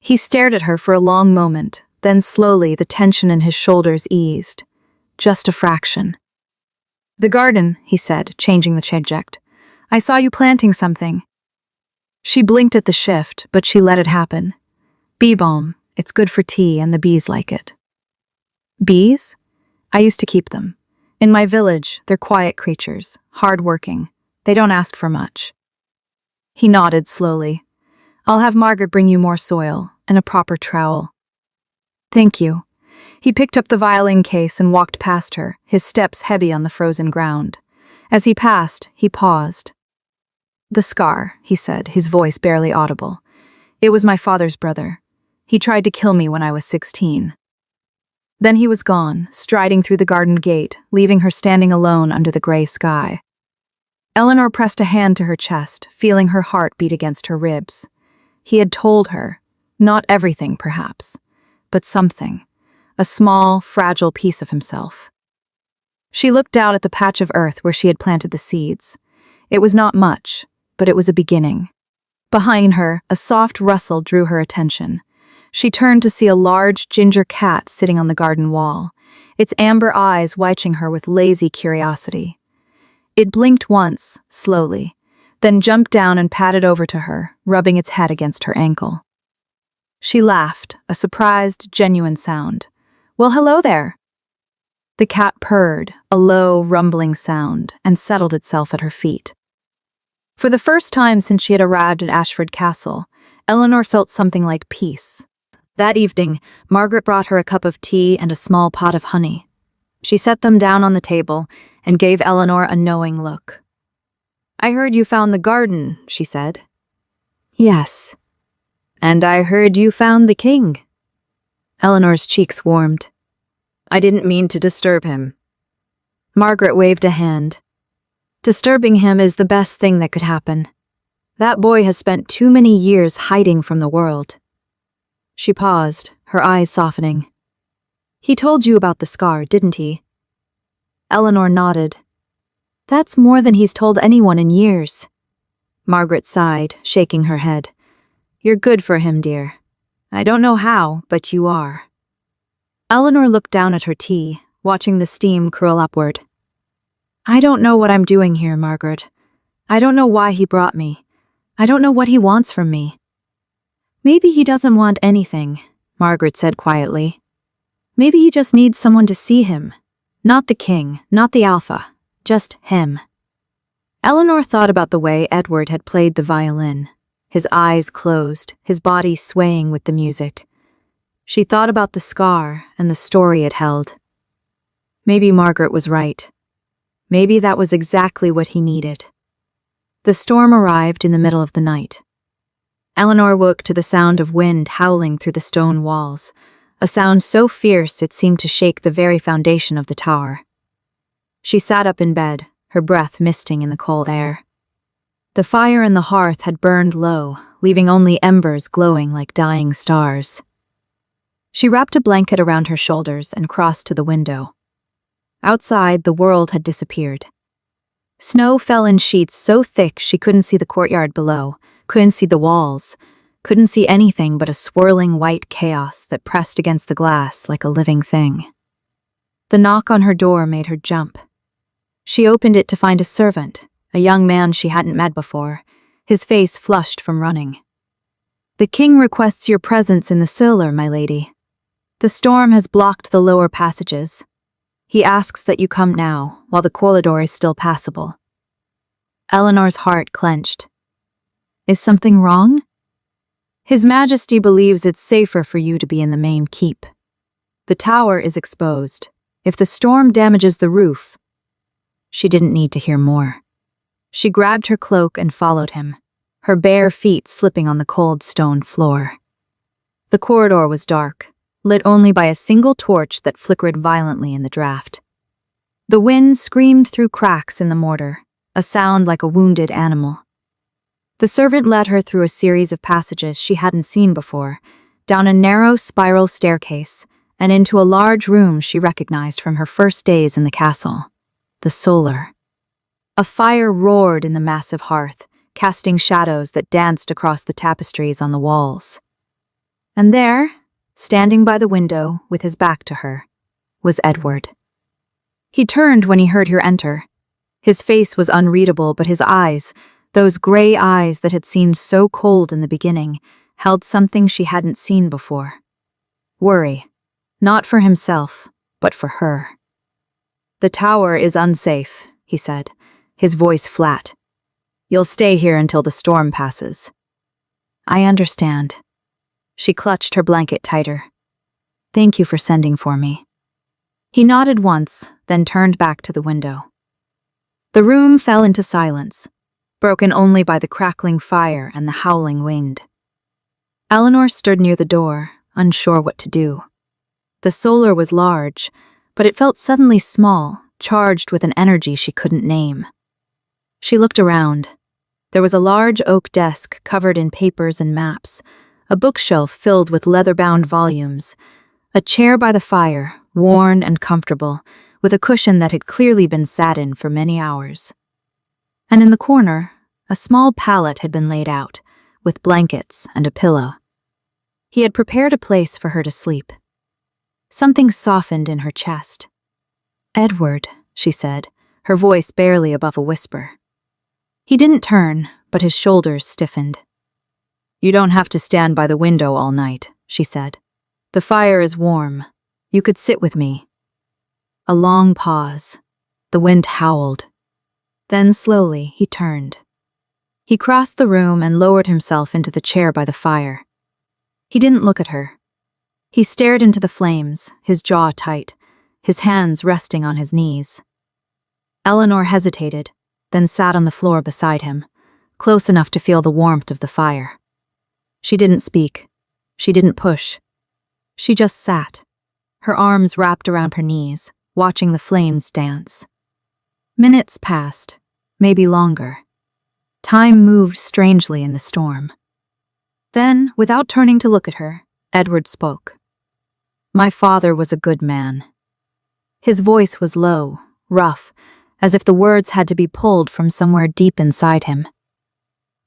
He stared at her for a long moment, then slowly the tension in his shoulders eased. Just a fraction. "The garden," he said, changing the subject. "I saw you planting something." She blinked at the shift, but she let it happen. "Bee balm. It's good for tea and the bees like it." "Bees?" "I used to keep them. In my village, they're quiet creatures, hard-working. They don't ask for much." He nodded slowly. "I'll have Margaret bring you more soil and a proper trowel." "Thank you." He picked up the violin case and walked past her, his steps heavy on the frozen ground. As he passed, he paused. "The scar," he said, his voice barely audible. "It was my father's brother. He tried to kill me when I was 16. Then he was gone, striding through the garden gate, leaving her standing alone under the gray sky. Eleanor pressed a hand to her chest, feeling her heart beat against her ribs. He had told her, not everything perhaps, but something, a small, fragile piece of himself. She looked down at the patch of earth where she had planted the seeds. It was not much, but it was a beginning. Behind her, a soft rustle drew her attention. She turned to see a large ginger cat sitting on the garden wall, its amber eyes watching her with lazy curiosity. It blinked once, slowly, then jumped down and padded over to her, rubbing its head against her ankle. She laughed, a surprised, genuine sound. "Well, hello there." The cat purred, a low, rumbling sound, and settled itself at her feet. For the first time since she had arrived at Ashford Castle, Eleanor felt something like peace. That evening, Margaret brought her a cup of tea and a small pot of honey. She set them down on the table and gave Eleanor a knowing look. "I heard you found the garden," she said. "Yes." "And I heard you found the king." Eleanor's cheeks warmed. "I didn't mean to disturb him." Margaret waved a hand. "Disturbing him is the best thing that could happen. That boy has spent too many years hiding from the world." She paused, her eyes softening. "He told you about the scar, didn't he?" Eleanor nodded. "That's more than he's told anyone in years." Margaret sighed, shaking her head. "You're good for him, dear. I don't know how, but you are." Eleanor looked down at her tea, watching the steam curl upward. "I don't know what I'm doing here, Margaret. I don't know why he brought me. I don't know what he wants from me." "Maybe he doesn't want anything," Margaret said quietly. "Maybe he just needs someone to see him. Not the king, not the alpha, just him." Eleanor thought about the way Edward had played the violin, his eyes closed, his body swaying with the music. She thought about the scar and the story it held. Maybe Margaret was right. Maybe that was exactly what he needed. The storm arrived in the middle of the night. Eleanor woke to the sound of wind howling through the stone walls, a sound so fierce it seemed to shake the very foundation of the tower. She sat up in bed, her breath misting in the cold air. The fire in the hearth had burned low, leaving only embers glowing like dying stars. She wrapped a blanket around her shoulders and crossed to the window. Outside, the world had disappeared. Snow fell in sheets so thick she couldn't see the courtyard below, couldn't see the walls, couldn't see anything but a swirling white chaos that pressed against the glass like a living thing. The knock on her door made her jump. She opened it to find a servant, a young man she hadn't met before, his face flushed from running. "The king requests your presence in the cellar, my lady. The storm has blocked the lower passages. He asks that you come now, while the corridor is still passable." Eleanor's heart clenched. "Is something wrong?" "His Majesty believes it's safer for you to be in the main keep. The tower is exposed. If the storm damages the roofs..." She didn't need to hear more. She grabbed her cloak and followed him, her bare feet slipping on the cold stone floor. The corridor was dark, lit only by a single torch that flickered violently in the draft. The wind screamed through cracks in the mortar, a sound like a wounded animal. The servant led her through a series of passages she hadn't seen before, down a narrow spiral staircase, and into a large room she recognized from her first days in the castle, the cellar. A fire roared in the massive hearth, casting shadows that danced across the tapestries on the walls. And there, standing by the window with his back to her, was Edward. He turned when he heard her enter. His face was unreadable, but his eyes, those gray eyes that had seemed so cold in the beginning, held something she hadn't seen before. Worry, not for himself, but for her. "The tower is unsafe," he said, his voice flat. "You'll stay here until the storm passes." "I understand." She clutched her blanket tighter. "Thank you for sending for me." He nodded once, then turned back to the window. The room fell into silence, broken only by the crackling fire and the howling wind. Eleanor stood near the door, unsure what to do. The cellar was large, but it felt suddenly small, charged with an energy she couldn't name. She looked around. There was a large oak desk covered in papers and maps, a bookshelf filled with leather-bound volumes, a chair by the fire, worn and comfortable, with a cushion that had clearly been sat in for many hours. And in the corner, a small pallet had been laid out, with blankets and a pillow. He had prepared a place for her to sleep. Something softened in her chest. "Edward," she said, her voice barely above a whisper. He didn't turn, but his shoulders stiffened. "You don't have to stand by the window all night," she said. "The fire is warm. You could sit with me." A long pause. The wind howled. Then slowly he turned. He crossed the room and lowered himself into the chair by the fire. He didn't look at her. He stared into the flames, his jaw tight, his hands resting on his knees. Eleanor hesitated, then sat on the floor beside him, close enough to feel the warmth of the fire. She didn't speak. She didn't push. She just sat, her arms wrapped around her knees, watching the flames dance. Minutes passed, maybe longer. Time moved strangely in the storm. Then, without turning to look at her, Edward spoke. "My father was a good man." His voice was low, rough, as if the words had to be pulled from somewhere deep inside him.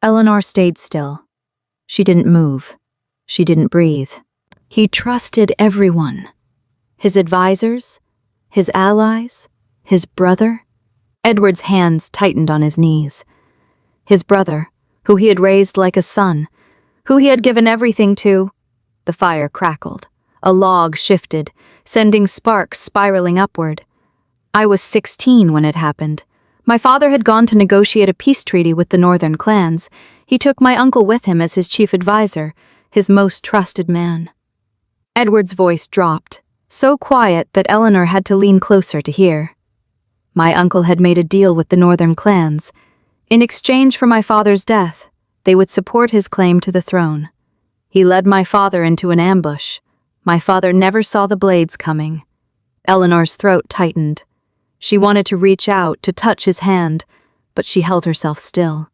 Eleanor stayed still. She didn't move. She didn't breathe. He trusted everyone. His advisors, his allies, his brother. Edward's hands tightened on his knees. His brother, who he had raised like a son, who he had given everything to. The fire crackled. A log shifted, sending sparks spiraling upward. I was 16 when it happened. My father had gone to negotiate a peace treaty with the northern clans. He took my uncle with him as his chief advisor, his most trusted man. Edward's voice dropped, so quiet that Eleanor had to lean closer to hear. My uncle had made a deal with the northern clans. In exchange for my father's death, they would support his claim to the throne. He led my father into an ambush. My father never saw the blades coming. Eleanor's throat tightened. She wanted to reach out, to touch his hand, but she held herself still.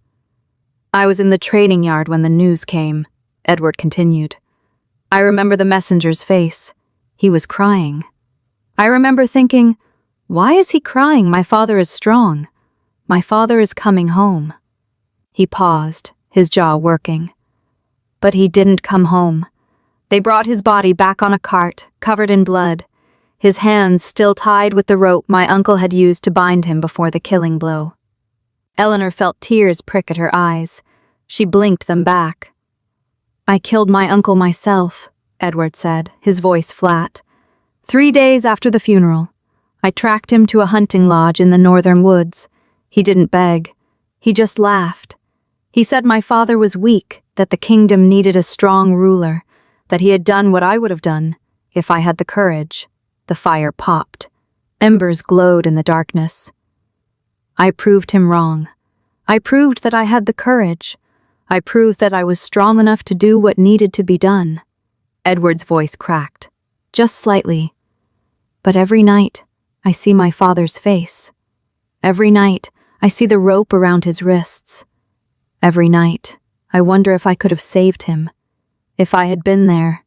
I was in the training yard when the news came, Edward continued. I remember the messenger's face. He was crying. I remember thinking, why is he crying? My father is strong. My father is coming home. He paused, his jaw working. But he didn't come home. They brought his body back on a cart, covered in blood, his hands still tied with the rope my uncle had used to bind him before the killing blow. Eleanor felt tears prick at her eyes. She blinked them back. I killed my uncle myself, Edward said, his voice flat. 3 days after the funeral, I tracked him to a hunting lodge in the northern woods. He didn't beg. He just laughed. He said my father was weak, that the kingdom needed a strong ruler, that he had done what I would have done, if I had the courage. The fire popped. Embers glowed in the darkness. I proved him wrong. I proved that I had the courage. I proved that I was strong enough to do what needed to be done. Edward's voice cracked, just slightly. But every night, I see my father's face. Every night, I see the rope around his wrists. Every night, I wonder if I could have saved him, if I had been there.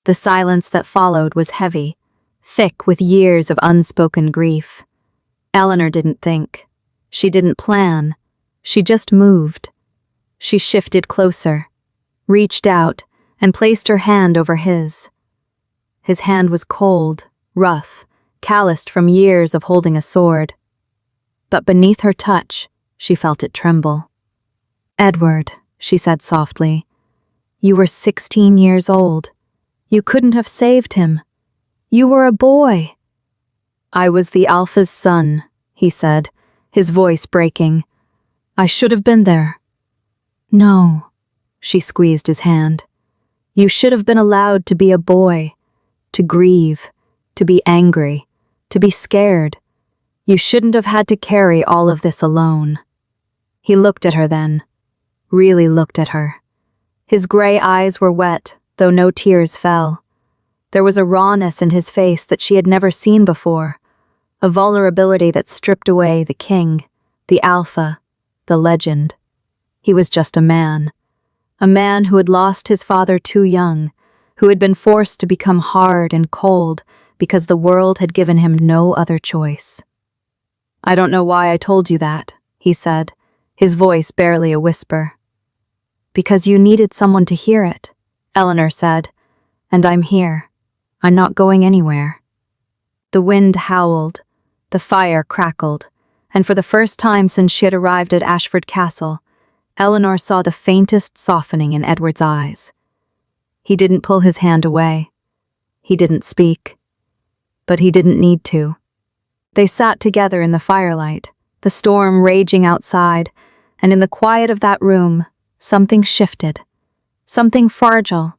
The silence that followed was heavy, thick with years of unspoken grief. Eleanor didn't think. She didn't plan. She just moved. She shifted closer, reached out, and placed her hand over his. His hand was cold, rough, calloused from years of holding a sword. But beneath her touch, she felt it tremble. Edward, she said softly, you were 16 years old. You couldn't have saved him. You were a boy. I was the Alpha's son, he said, his voice breaking. I should have been there. No, she squeezed his hand. You should have been allowed to be a boy, to grieve, to be angry, to be scared. You shouldn't have had to carry all of this alone. He looked at her then, really looked at her. His gray eyes were wet, though no tears fell. There was a rawness in his face that she had never seen before, a vulnerability that stripped away the king, the alpha, the legend. He was just a man who had lost his father too young, who had been forced to become hard and cold because the world had given him no other choice. I don't know why I told you that, he said, his voice barely a whisper. Because you needed someone to hear it, Eleanor said, and I'm here. I'm not going anywhere. The wind howled, the fire crackled, and for the first time since she had arrived at Ashford Castle, Eleanor saw the faintest softening in Edward's eyes. He didn't pull his hand away. He didn't speak. But he didn't need to. They sat together in the firelight, the storm raging outside, and in the quiet of that room, something shifted. Something fragile.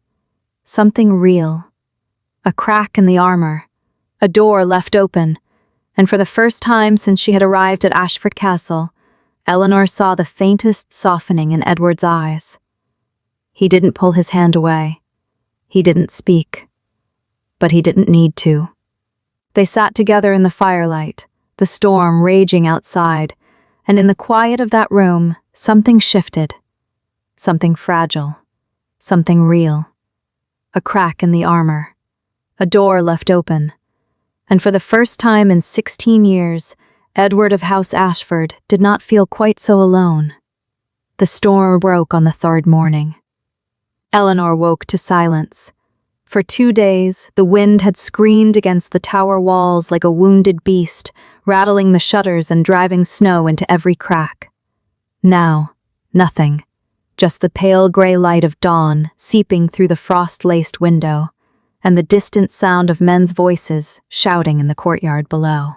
Something real. A crack in the armor. A door left open, and for the first time since she had arrived at Ashford Castle, Eleanor saw the faintest softening in Edward's eyes. He didn't pull his hand away. He didn't speak. But he didn't need to. They sat together in the firelight, the storm raging outside, and in the quiet of that room, something shifted. Something fragile. Something real. A crack in the armor. A door left open. And for the first time in 16 years, Edward of House Ashford did not feel quite so alone. The storm broke on the third morning. Eleanor woke to silence. For 2 days, the wind had screamed against the tower walls like a wounded beast, rattling the shutters and driving snow into every crack. Now, nothing. Just the pale gray light of dawn seeping through the frost-laced window, and the distant sound of men's voices shouting in the courtyard below.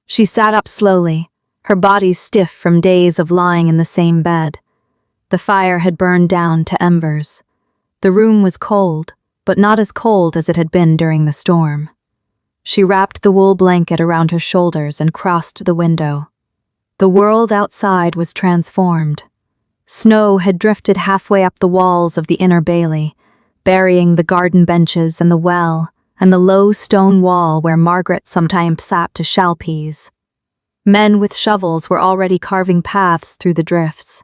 She sat up slowly, her body stiff from days of lying in the same bed. The fire had burned down to embers. The room was cold, but not as cold as it had been during the storm. She wrapped the wool blanket around her shoulders and crossed the window. The world outside was transformed. Snow had drifted halfway up the walls of the inner bailey, burying the garden benches and the well, and the low stone wall where Margaret sometimes sat to shell peas. Men with shovels were already carving paths through the drifts.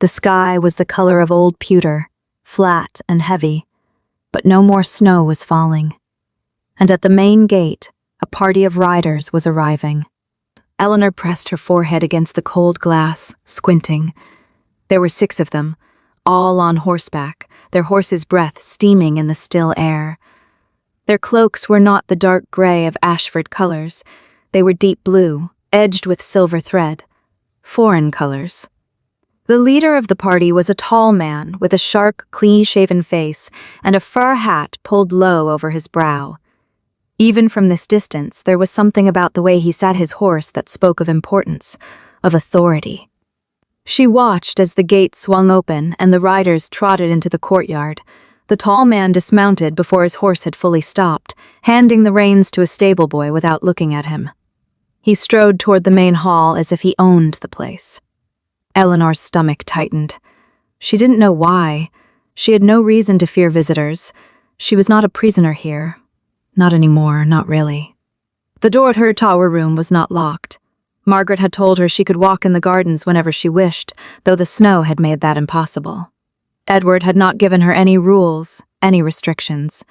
The sky was the color of old pewter, flat and heavy. but no more snow was falling. And at the main gate, a party of riders was arriving. Eleanor pressed her forehead against the cold glass, squinting. There were 6 of them, all on horseback, their horses' breath steaming in the still air. Their cloaks were not the dark gray of Ashford colors. They were deep blue, edged with silver thread. Foreign colors. The leader of the party was a tall man with a sharp, clean-shaven face and a fur hat pulled low over his brow. Even from this distance, there was something about the way he sat his horse that spoke of importance, of authority. She watched as the gate swung open and the riders trotted into the courtyard. The tall man dismounted before his horse had fully stopped, handing the reins to a stable boy without looking at him. He strode toward the main hall as if he owned the place. Eleanor's stomach tightened. She didn't know why. She had no reason to fear visitors. She was not a prisoner here. Not anymore, not really. The door to her tower room was not locked. Margaret had told her she could walk in the gardens whenever she wished, though the snow had made that impossible. Edward had not given her any rules, any restrictions.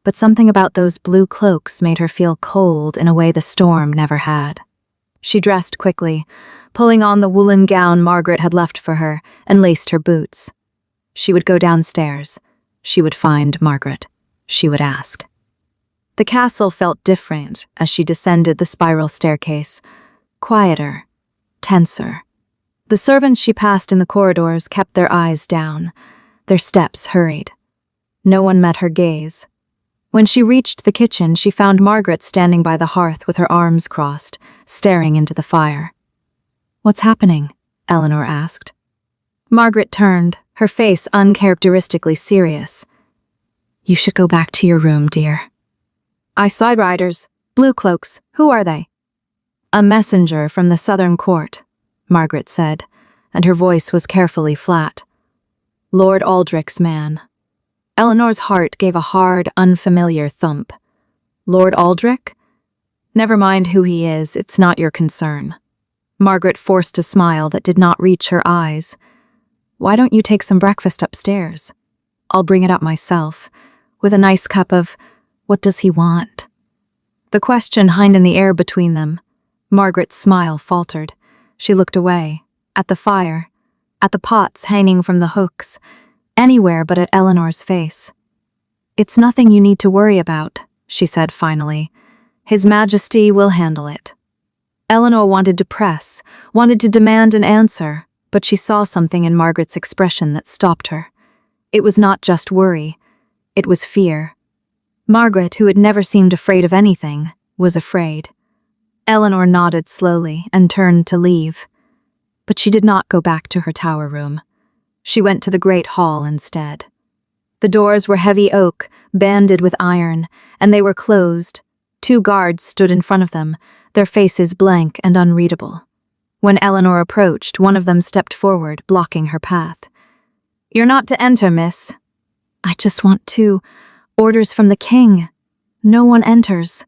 But something about those blue cloaks made her feel cold in a way the storm never had. She dressed quickly, pulling on the woolen gown Margaret had left for her, and laced her boots. She would go downstairs. She would find Margaret. She would ask. The castle felt different as she descended the spiral staircase. Quieter, tenser. The servants she passed in the corridors kept their eyes down. Their steps hurried. No one met her gaze. When she reached the kitchen, she found Margaret standing by the hearth with her arms crossed, staring into the fire. "What's happening?" Eleanor asked. Margaret turned, her face uncharacteristically serious. "You should go back to your room, dear." "I saw riders. Blue cloaks. Who are they?" "A messenger from the southern court," Margaret said, and her voice was carefully flat. "Lord Aldrich's man." Eleanor's heart gave a hard, unfamiliar thump. "Lord Aldrich? Never mind who he is, it's not your concern." Margaret forced a smile that did not reach her eyes. "Why don't you take some breakfast upstairs? I'll bring it up myself, with a nice cup of, what does he want?" The question hung in the air between them. Margaret's smile faltered. She looked away, at the fire, at the pots hanging from the hooks, anywhere but at Eleanor's face. "It's nothing you need to worry about," she said finally. "His Majesty will handle it." Eleanor wanted to press, wanted to demand an answer, but she saw something in Margaret's expression that stopped her. It was not just worry, it was fear. Margaret, who had never seemed afraid of anything, was afraid. Eleanor nodded slowly and turned to leave. But she did not go back to her tower room. She went to the great hall instead. The doors were heavy oak, banded with iron, and they were closed. 2 guards stood in front of them, their faces blank and unreadable. When Eleanor approached, one of them stepped forward, blocking her path. "You're not to enter, miss." "I just want to. Orders from the king. No one enters."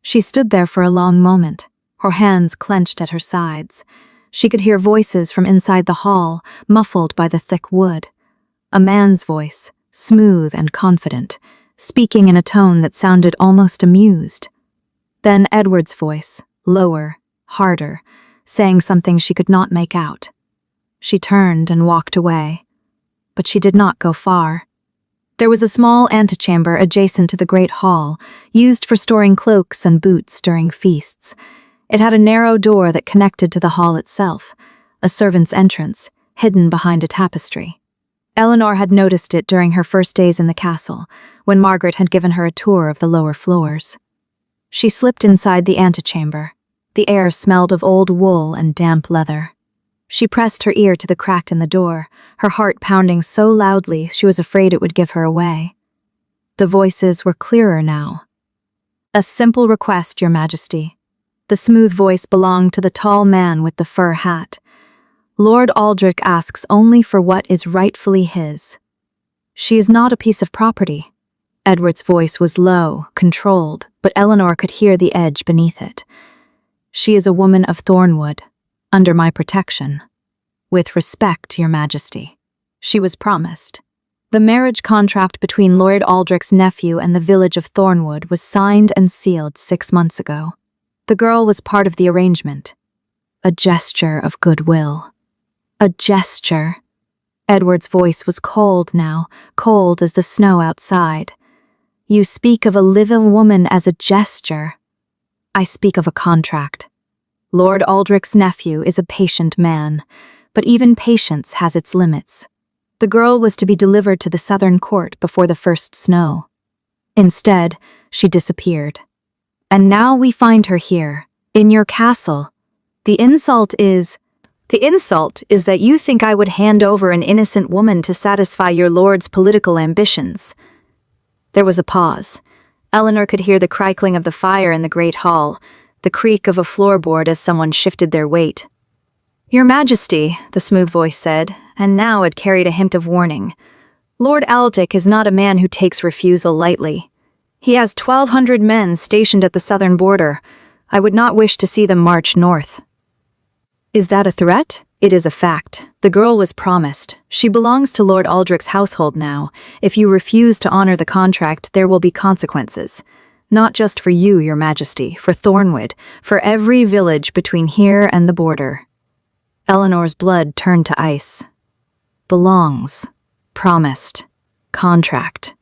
She stood there for a long moment, her hands clenched at her sides. She could hear voices from inside the hall, muffled by the thick wood. A man's voice, smooth and confident, speaking in a tone that sounded almost amused. Then Edward's voice, lower, harder, saying something she could not make out. She turned and walked away. But she did not go far. There was a small antechamber adjacent to the great hall, used for storing cloaks and boots during feasts. It had a narrow door that connected to the hall itself, a servant's entrance, hidden behind a tapestry. Eleanor had noticed it during her first days in the castle, when Margaret had given her a tour of the lower floors. She slipped inside the antechamber. The air smelled of old wool and damp leather. She pressed her ear to the crack in the door, her heart pounding so loudly she was afraid it would give her away. The voices were clearer now. "A simple request, Your Majesty." The smooth voice belonged to the tall man with the fur hat. "Lord Aldrich asks only for what is rightfully his." "She is not a piece of property." Edward's voice was low, controlled, but Eleanor could hear the edge beneath it. "She is a woman of Thornwood, under my protection. With respect, Your Majesty." She was promised. The marriage contract between Lord Aldrich's nephew and the village of Thornwood was signed and sealed 6 months ago. The girl was part of the arrangement. A gesture of goodwill. A gesture. Edward's voice was cold now, cold as the snow outside. You speak of a living woman as a gesture. I speak of a contract. Lord Aldrich's nephew is a patient man, but even patience has its limits. The girl was to be delivered to the southern court before the first snow. Instead, she disappeared. And now we find her here, in your castle. The insult is that you think I would hand over an innocent woman to satisfy your lord's political ambitions. There was a pause. Eleanor could hear the crackling of the fire in the great hall, the creak of a floorboard as someone shifted their weight. Your Majesty, the smooth voice said, and now it carried a hint of warning. Lord Aldrich is not a man who takes refusal lightly. He has 1,200 men stationed at the southern border. I would not wish to see them march north. Is that a threat? It is a fact. The girl was promised. She belongs to Lord Aldrich's household now. If you refuse to honor the contract, there will be consequences. Not just for you, Your Majesty, for Thornwood, for every village between here and the border. Eleanor's blood turned to ice. Belongs. Promised. Contract.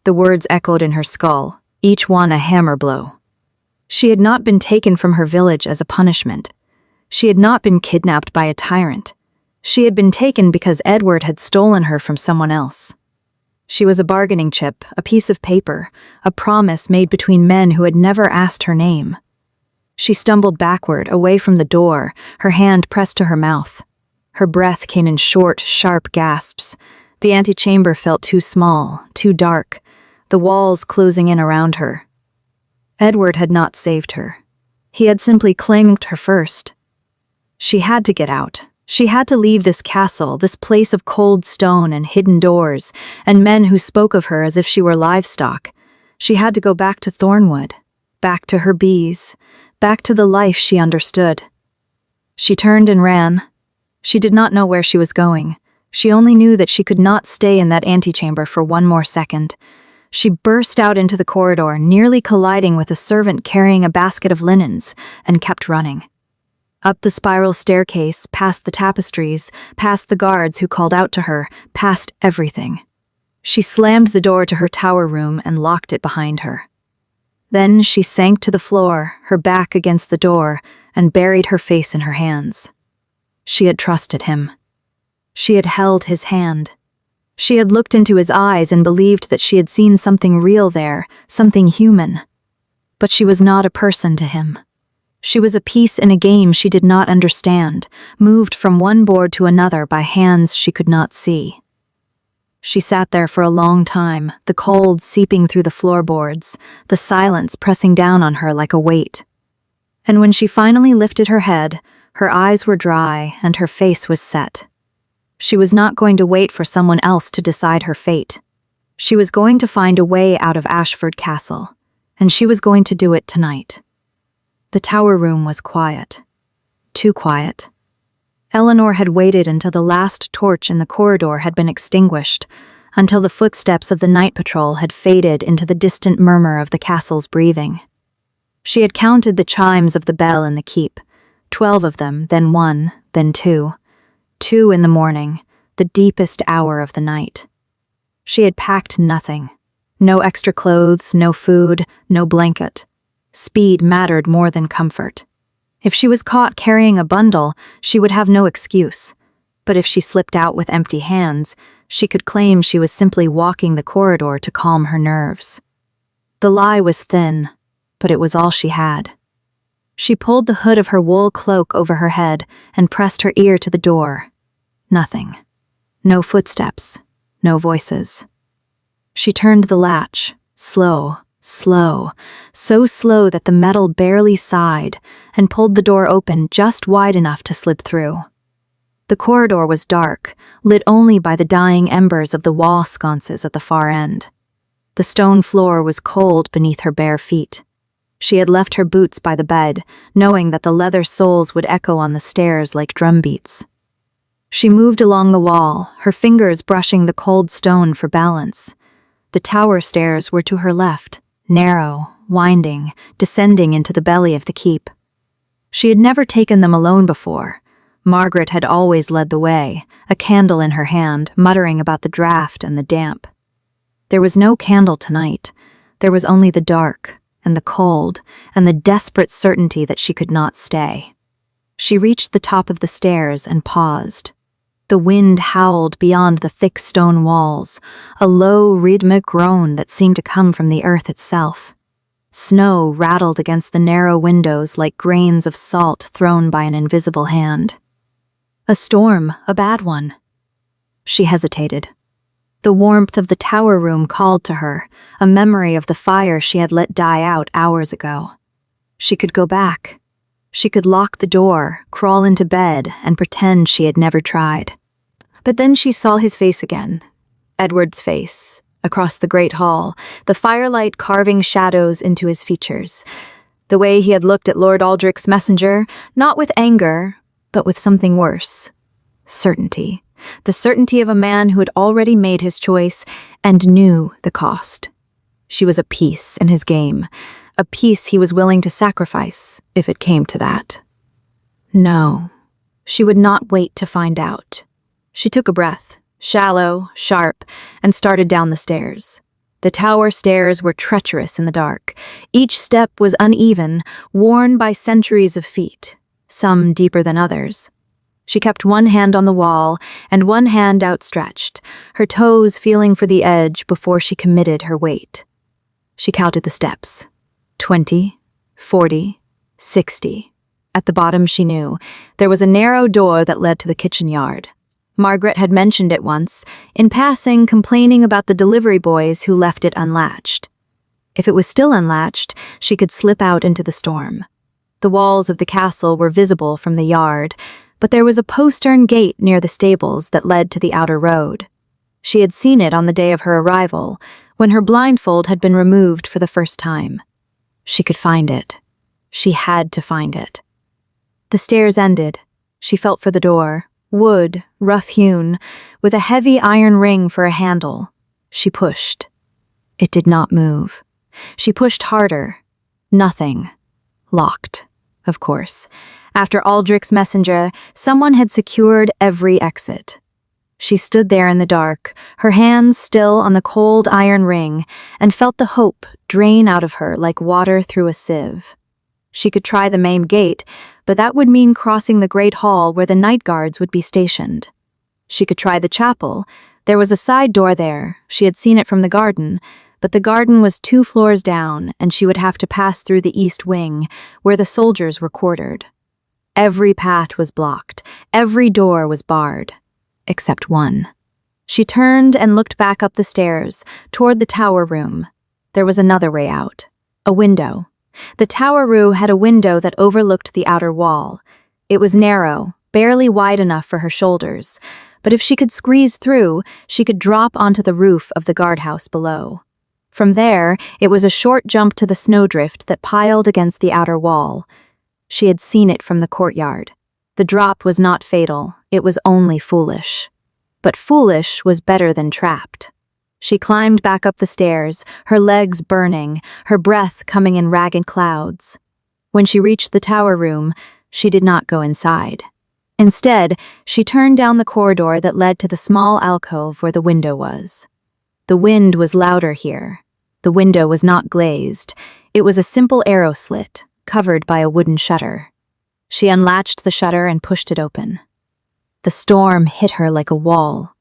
The words echoed in her skull, each one a hammer blow. She had not been taken from her village as a punishment. She had not been kidnapped by a tyrant. She had been taken because Edward had stolen her from someone else. She was a bargaining chip, a piece of paper, a promise made between men who had never asked her name. She stumbled backward, away from the door, her hand pressed to her mouth. Her breath came in short, sharp gasps. The antechamber felt too small, too dark, the walls closing in around her. Edward had not saved her. He had simply claimed her first. She had to get out. She had to leave this castle, this place of cold stone and hidden doors, and men who spoke of her as if she were livestock. She had to go back to Thornwood, back to her bees, back to the life she understood. She turned and ran. She did not know where she was going. She only knew that she could not stay in that antechamber for one more second. She burst out into the corridor, nearly colliding with a servant carrying a basket of linens, and kept running. Up the spiral staircase, past the tapestries, past the guards who called out to her, past everything. She slammed the door to her tower room and locked it behind her. Then she sank to the floor, her back against the door, and buried her face in her hands. She had trusted him. She had held his hand. She had looked into his eyes and believed that she had seen something real there, something human. But she was not a person to him. She was a piece in a game she did not understand, moved from one board to another by hands she could not see. She sat there for a long time, the cold seeping through the floorboards, the silence pressing down on her like a weight. And when she finally lifted her head, her eyes were dry and her face was set. She was not going to wait for someone else to decide her fate. She was going to find a way out of Ashford Castle, and she was going to do it tonight. The tower room was quiet. Too quiet. Eleanor had waited until the last torch in the corridor had been extinguished, until the footsteps of the night patrol had faded into the distant murmur of the castle's breathing. She had counted the chimes of the bell in the keep, 12 of them, then 1, then 2. 2 in the morning, the deepest hour of the night. She had packed nothing. No extra clothes, no food, no blanket. Speed mattered more than comfort. If she was caught carrying a bundle, she would have no excuse. But if she slipped out with empty hands, she could claim she was simply walking the corridor to calm her nerves. The lie was thin, but it was all she had. She pulled the hood of her wool cloak over her head and pressed her ear to the door. Nothing. No footsteps. No voices. She turned the latch, slow, so slow that the metal barely sighed, and pulled the door open just wide enough to slip through. The corridor was dark, lit only by the dying embers of the wall sconces at the far end. The stone floor was cold beneath her bare feet. She had left her boots by the bed, knowing that the leather soles would echo on the stairs like drumbeats. She moved along the wall, her fingers brushing the cold stone for balance. The tower stairs were to her left, narrow, winding, descending into the belly of the keep. She had never taken them alone before. Margaret had always led the way, a candle in her hand, muttering about the draught and the damp. There was no candle tonight. There was only the dark, and the cold, and the desperate certainty that she could not stay. She reached the top of the stairs and paused. The wind howled beyond the thick stone walls, a low, rhythmic groan that seemed to come from the earth itself. Snow rattled against the narrow windows like grains of salt thrown by an invisible hand. A storm, a bad one. She hesitated. The warmth of the tower room called to her, a memory of the fire she had let die out hours ago. She could go back. She could lock the door, crawl into bed, and pretend she had never tried. But then she saw his face again. Edward's face, across the great hall, the firelight carving shadows into his features. The way he had looked at Lord Aldrich's messenger, not with anger, but with something worse. Certainty. The certainty of a man who had already made his choice and knew the cost. She was a piece in his game, a piece he was willing to sacrifice, if it came to that. No, she would not wait to find out. She took a breath, shallow, sharp, and started down the stairs. The tower stairs were treacherous in the dark. Each step was uneven, worn by centuries of feet, some deeper than others. She kept one hand on the wall and one hand outstretched, her toes feeling for the edge before she committed her weight. She counted the steps. 20, 40, 60. At the bottom, she knew, there was a narrow door that led to the kitchen yard. Margaret had mentioned it once, in passing complaining about the delivery boys who left it unlatched. If it was still unlatched, she could slip out into the storm. The walls of the castle were visible from the yard, but there was a postern gate near the stables that led to the outer road. She had seen it on the day of her arrival, when her blindfold had been removed for the first time. She could find it. She had to find it. The stairs ended. She felt for the door, wood, rough-hewn, with a heavy iron ring for a handle. She pushed. It did not move. She pushed harder. Nothing. Locked, of course. After Aldrich's messenger, someone had secured every exit. She stood there in the dark, her hands still on the cold iron ring, and felt the hope drain out of her like water through a sieve. She could try the main gate, but that would mean crossing the great hall where the night guards would be stationed. She could try the chapel. There was a side door there. She had seen it from the garden, but the garden was 2 floors down, and she would have to pass through the east wing, where the soldiers were quartered. Every path was blocked. Every door was barred. Except one. She turned and looked back up the stairs, toward the tower room. There was another way out. A window. The tower room had a window that overlooked the outer wall. It was narrow, barely wide enough for her shoulders, but if she could squeeze through, she could drop onto the roof of the guardhouse below. From there, it was a short jump to the snowdrift that piled against the outer wall. She had seen it from the courtyard. The drop was not fatal, it was only foolish. But foolish was better than trapped. She climbed back up the stairs, her legs burning, her breath coming in ragged clouds. When she reached the tower room, she did not go inside. Instead, she turned down the corridor that led to the small alcove where the window was. The wind was louder here. The window was not glazed. It was a simple arrow slit, covered by a wooden shutter. She unlatched the shutter and pushed it open. The storm hit her like a wall.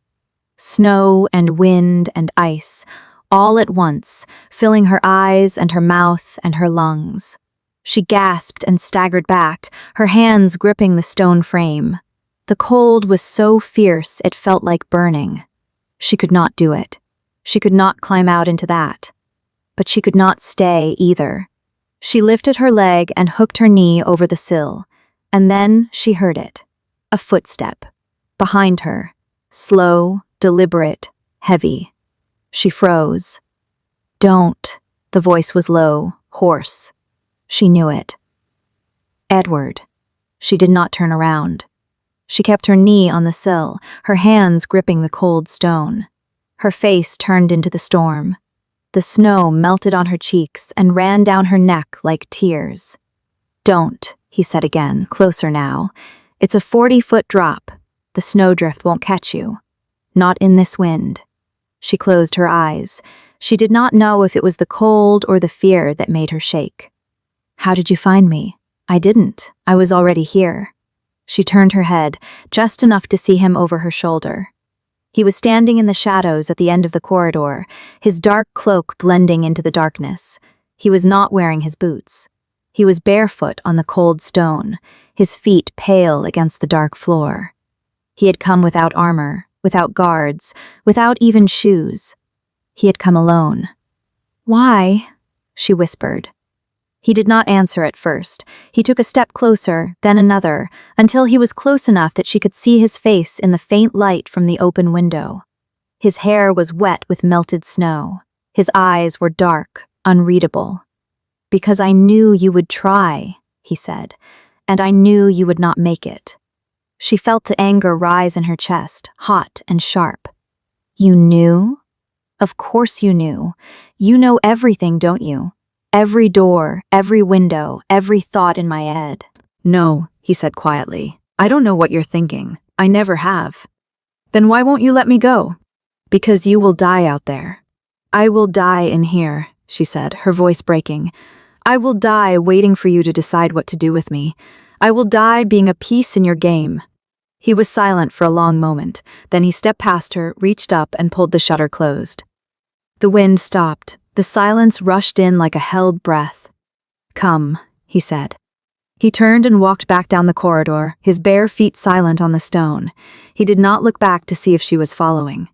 Snow and wind and ice, all at once, filling her eyes and her mouth and her lungs. She gasped and staggered back, her hands gripping the stone frame. The cold was so fierce it felt like burning. She could not do it. She could not climb out into that. But she could not stay either. She lifted her leg and hooked her knee over the sill, and then she heard it. A footstep. Behind her. Slow, deliberate, heavy. She froze. "Don't." The voice was low, hoarse. She knew it. Edward. She did not turn around. She kept her knee on the sill, her hands gripping the cold stone. Her face turned into the storm. The snow melted on her cheeks and ran down her neck like tears. "Don't," he said again, closer now. "It's a 40-foot drop. The snowdrift won't catch you. Not in this wind." She closed her eyes. She did not know if it was the cold or the fear that made her shake. "How did you find me?" "I didn't. I was already here." She turned her head, just enough to see him over her shoulder. He was standing in the shadows at the end of the corridor, his dark cloak blending into the darkness. He was not wearing his boots. He was barefoot on the cold stone, his feet pale against the dark floor. He had come without armor, without guards, without even shoes. He had come alone. "Why?" she whispered. He did not answer at first. He took a step closer, then another, until he was close enough that she could see his face in the faint light from the open window. His hair was wet with melted snow. His eyes were dark, unreadable. "Because I knew you would try," he said, "and I knew you would not make it." She felt the anger rise in her chest, hot and sharp. "You knew? Of course you knew. You know everything, don't you? Every door, every window, every thought in my head." "No," he said quietly. "I don't know what you're thinking. I never have." "Then why won't you let me go?" "Because you will die out there." "I will die in here," she said, her voice breaking. "I will die waiting for you to decide what to do with me. I will die being a piece in your game." He was silent for a long moment. Then he stepped past her, reached up, and pulled the shutter closed. The wind stopped. The silence rushed in like a held breath. "Come," he said. He turned and walked back down the corridor, his bare feet silent on the stone. He did not look back to see if she was following.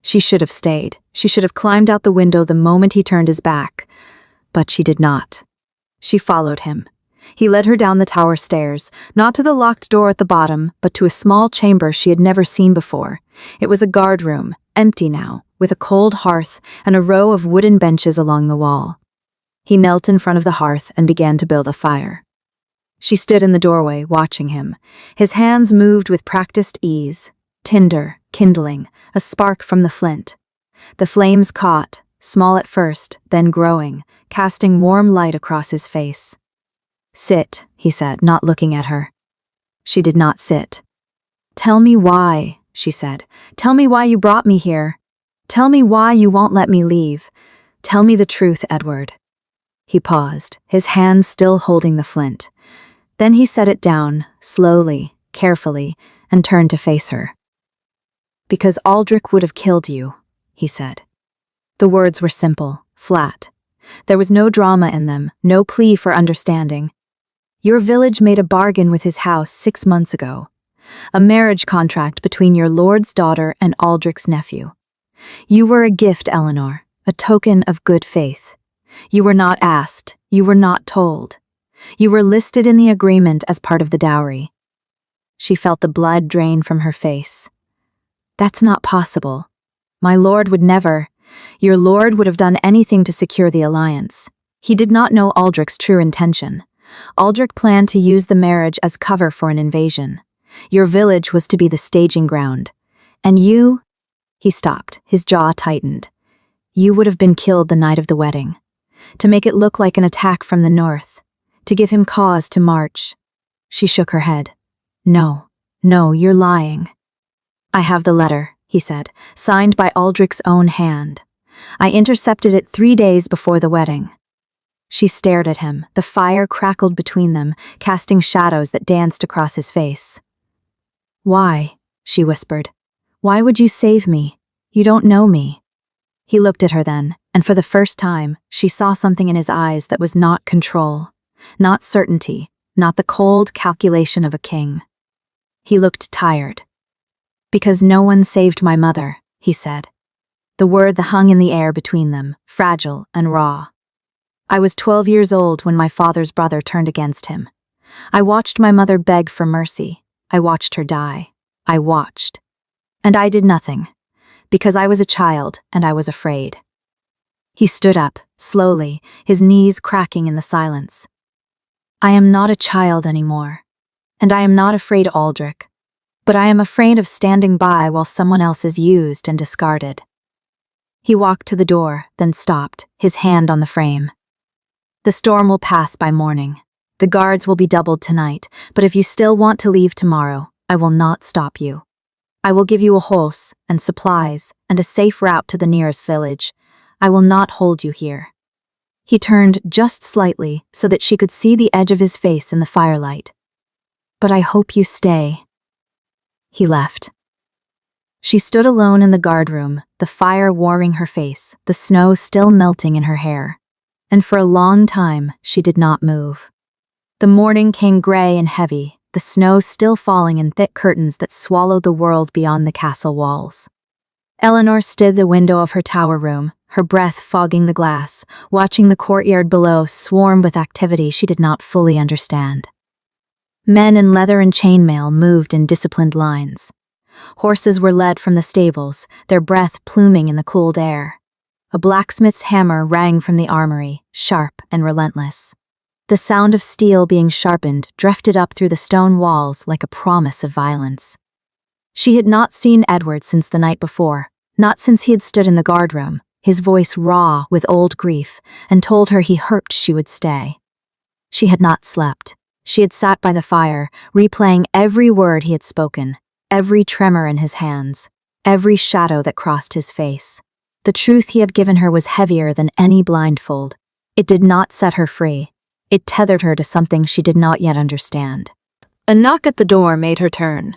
She should have stayed. She should have climbed out the window the moment he turned his back. But she did not. She followed him. He led her down the tower stairs, not to the locked door at the bottom, but to a small chamber she had never seen before. It was a guard room, empty now, with a cold hearth and a row of wooden benches along the wall. He knelt in front of the hearth and began to build a fire. She stood in the doorway, watching him. His hands moved with practiced ease. Tinder, kindling, a spark from the flint. The flames caught, small at first, then growing, casting warm light across his face. "Sit," he said, not looking at her. She did not sit. "Tell me why," she said. "Tell me why you brought me here. Tell me why you won't let me leave. Tell me the truth, Edward." He paused, his hand still holding the flint. Then he set it down, slowly, carefully, and turned to face her. "Because Aldrich would have killed you," he said. The words were simple, flat. There was no drama in them, no plea for understanding. "Your village made a bargain with his house 6 months ago. A marriage contract between your lord's daughter and Aldrich's nephew. You were a gift, Eleanor, a token of good faith. You were not asked, you were not told. You were listed in the agreement as part of the dowry." She felt the blood drain from her face. "That's not possible. My lord would never. Your lord would have done anything to secure the alliance. He did not know Aldrich's true intention. Aldrich planned to use the marriage as cover for an invasion. Your village was to be the staging ground. And you—" He stopped, his jaw tightened. "You would have been killed the night of the wedding. To make it look like an attack from the north. To give him cause to march." She shook her head. "No, you're lying." "I have the letter," he said, "signed by Aldrich's own hand. I intercepted it 3 days before the wedding." She stared at him. The fire crackled between them, casting shadows that danced across his face. "Why?" she whispered. "Why would you save me? You don't know me." He looked at her then, and for the first time, she saw something in his eyes that was not control, not certainty, not the cold calculation of a king. He looked tired. "Because no one saved my mother," he said. The word that hung in the air between them, fragile and raw. "I was 12 years old when my father's brother turned against him. I watched my mother beg for mercy. I watched her die. I watched. And I did nothing, because I was a child and I was afraid." He stood up, slowly, his knees cracking in the silence. "I am not a child anymore, and I am not afraid, Aldrich. but I am afraid of standing by while someone else is used and discarded." He walked to the door, then stopped, his hand on the frame. "The storm will pass by morning. The guards will be doubled tonight, but if you still want to leave tomorrow, I will not stop you. I will give you a horse and supplies and a safe route to the nearest village. I will not hold you here." He turned just slightly so that she could see the edge of his face in the firelight. "But I hope you stay." He left. She stood alone in the guardroom, the fire warming her face, the snow still melting in her hair. And for a long time, she did not move. The morning came gray and heavy, the snow still falling in thick curtains that swallowed the world beyond the castle walls. Eleanor stood at the window of her tower room, her breath fogging the glass, watching the courtyard below swarm with activity she did not fully understand. Men in leather and chainmail moved in disciplined lines. Horses were led from the stables, their breath pluming in the cooled air. A blacksmith's hammer rang from the armory, sharp and relentless. The sound of steel being sharpened drifted up through the stone walls like a promise of violence. She had not seen Edward since the night before, not since he had stood in the guardroom, his voice raw with old grief, and told her he hoped she would stay. She had not slept. She had sat by the fire, replaying every word he had spoken, every tremor in his hands, every shadow that crossed his face. The truth he had given her was heavier than any blindfold. It did not set her free. It tethered her to something she did not yet understand. A knock at the door made her turn.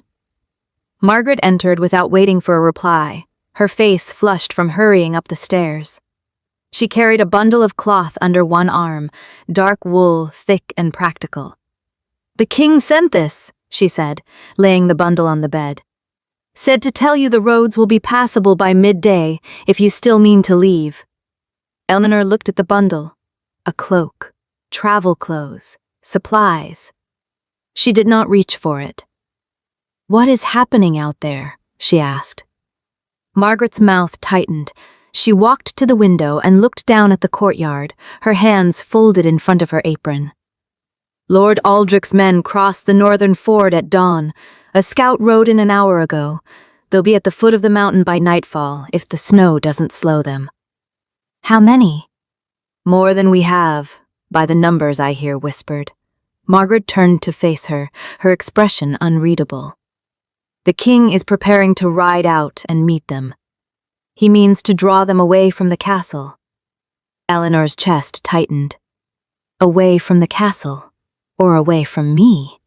Margaret entered without waiting for a reply, her face flushed from hurrying up the stairs. She carried a bundle of cloth under one arm, dark wool, thick and practical. "The king sent this," she said, laying the bundle on the bed. "Said to tell you the roads will be passable by midday if you still mean to leave." Eleanor looked at the bundle. A cloak, travel clothes, supplies. She did not reach for it. "What is happening out there?" she asked. Margaret's mouth tightened. She walked to the window and looked down at the courtyard, her hands folded in front of her apron. "Lord Aldrich's men crossed the northern ford at dawn. A scout rode in an hour ago. They'll be at the foot of the mountain by nightfall, if the snow doesn't slow them." "How many?" "More than we have, by the numbers I hear whispered." Margaret turned to face her, her expression unreadable. "The king is preparing to ride out and meet them. He means to draw them away from the castle." Eleanor's chest tightened. "Away from the castle? Or away from me?"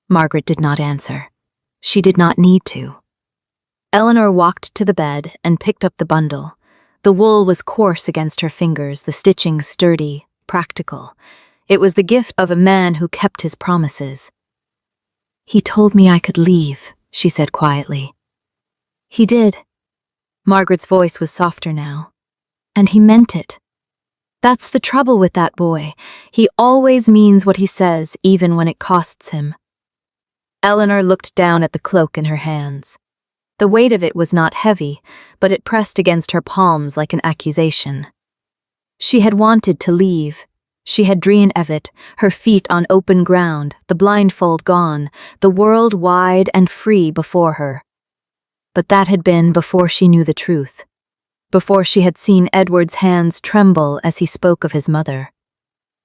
Margaret did not answer. She did not need to. Eleanor walked to the bed and picked up the bundle. The wool was coarse against her fingers, the stitching sturdy, practical. It was the gift of a man who kept his promises. "He told me I could leave," she said quietly. "He did." Margaret's voice was softer now. "And he meant it. That's the trouble with that boy. He always means what he says, even when it costs him." Eleanor looked down at the cloak in her hands. The weight of it was not heavy, but it pressed against her palms like an accusation. She had wanted to leave. She had dreamed of it, her feet on open ground, the blindfold gone, the world wide and free before her. But that had been before she knew the truth. Before she had seen Edward's hands tremble as he spoke of his mother.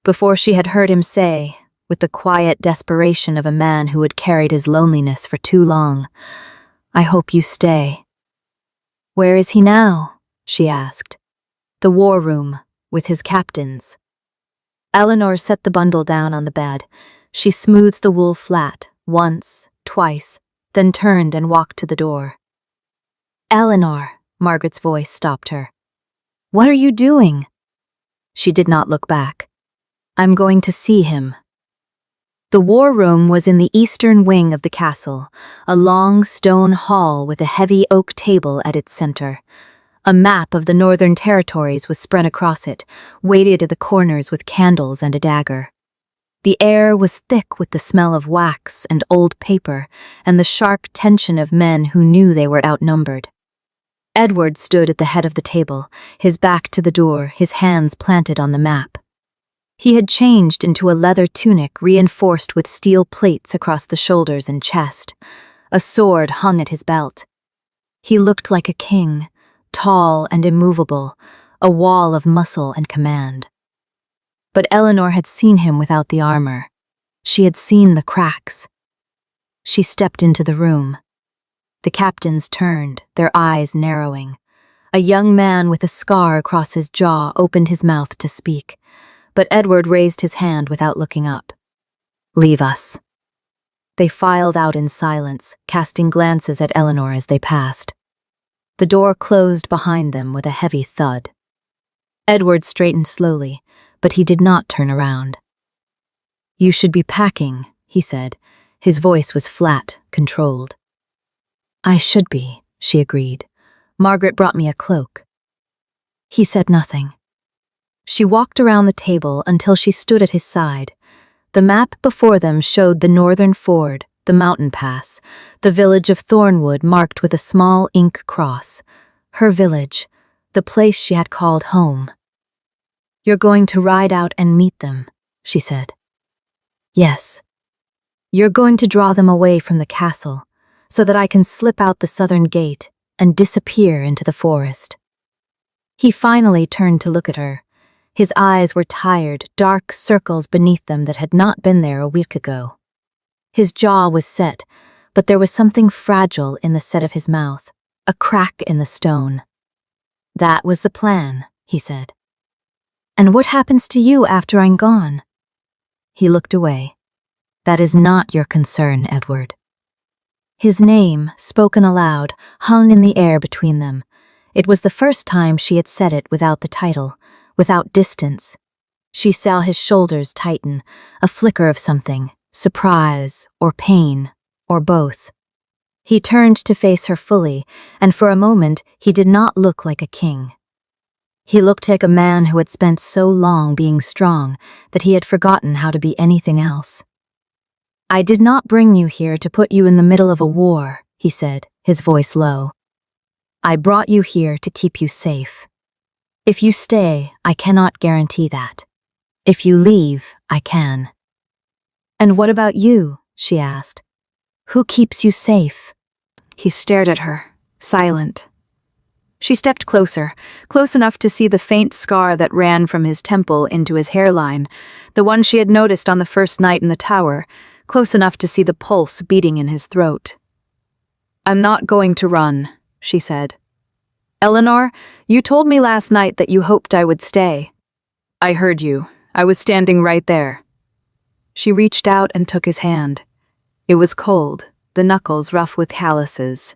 Before she had heard him say, with the quiet desperation of a man who had carried his loneliness for too long, "I hope you stay." "Where is he now?" she asked. "The war room, with his captains." Eleanor set the bundle down on the bed. She smoothed the wool flat, once, twice, then turned and walked to the door. "Eleanor," Margaret's voice stopped her. "What are you doing?" She did not look back. "I'm going to see him." The war room was in the eastern wing of the castle, a long stone hall with a heavy oak table at its center. A map of the northern territories was spread across it, weighted at the corners with candles and a dagger. The air was thick with the smell of wax and old paper, and the sharp tension of men who knew they were outnumbered. Edward stood at the head of the table, his back to the door, his hands planted on the map. He had changed into a leather tunic reinforced with steel plates across the shoulders and chest. A sword hung at his belt. He looked like a king, tall and immovable, a wall of muscle and command. But Eleanor had seen him without the armor. She had seen the cracks. She stepped into the room. The captains turned, their eyes narrowing. A young man with a scar across his jaw opened his mouth to speak, but Edward raised his hand without looking up. "Leave us." They filed out in silence, casting glances at Eleanor as they passed. The door closed behind them with a heavy thud. Edward straightened slowly, but he did not turn around. "You should be packing," he said. His voice was flat, controlled. "I should be," she agreed. "Margaret brought me a cloak." He said nothing. She walked around the table until she stood at his side. The map before them showed the northern ford, the mountain pass, the village of Thornwood marked with a small ink cross. Her village, the place she had called home. "You're going to ride out and meet them," she said. "Yes. You're going to draw them away from the castle, so that I can slip out the southern gate and disappear into the forest." He finally turned to look at her. His eyes were tired, dark circles beneath them that had not been there a week ago. His jaw was set, but there was something fragile in the set of his mouth, a crack in the stone. "That was the plan," he said. "And what happens to you after I'm gone?" He looked away. "That is not your concern, Edward." His name, spoken aloud, hung in the air between them. It was the first time she had said it without the title, without distance. She saw his shoulders tighten, a flicker of something, surprise or pain, or both. He turned to face her fully, and for a moment he did not look like a king. He looked like a man who had spent so long being strong that he had forgotten how to be anything else. "I did not bring you here to put you in the middle of a war," he said, his voice low. "I brought you here to keep you safe. If you stay, I cannot guarantee that. If you leave, I can." "And what about you?" she asked. "Who keeps you safe?" He stared at her, silent. She stepped closer, close enough to see the faint scar that ran from his temple into his hairline, the one she had noticed on the first night in the tower, close enough to see the pulse beating in his throat. "I'm not going to run," she said. "Eleanor, you told me last night that you hoped I would stay. I heard you. I was standing right there." She reached out and took his hand. It was cold, the knuckles rough with calluses.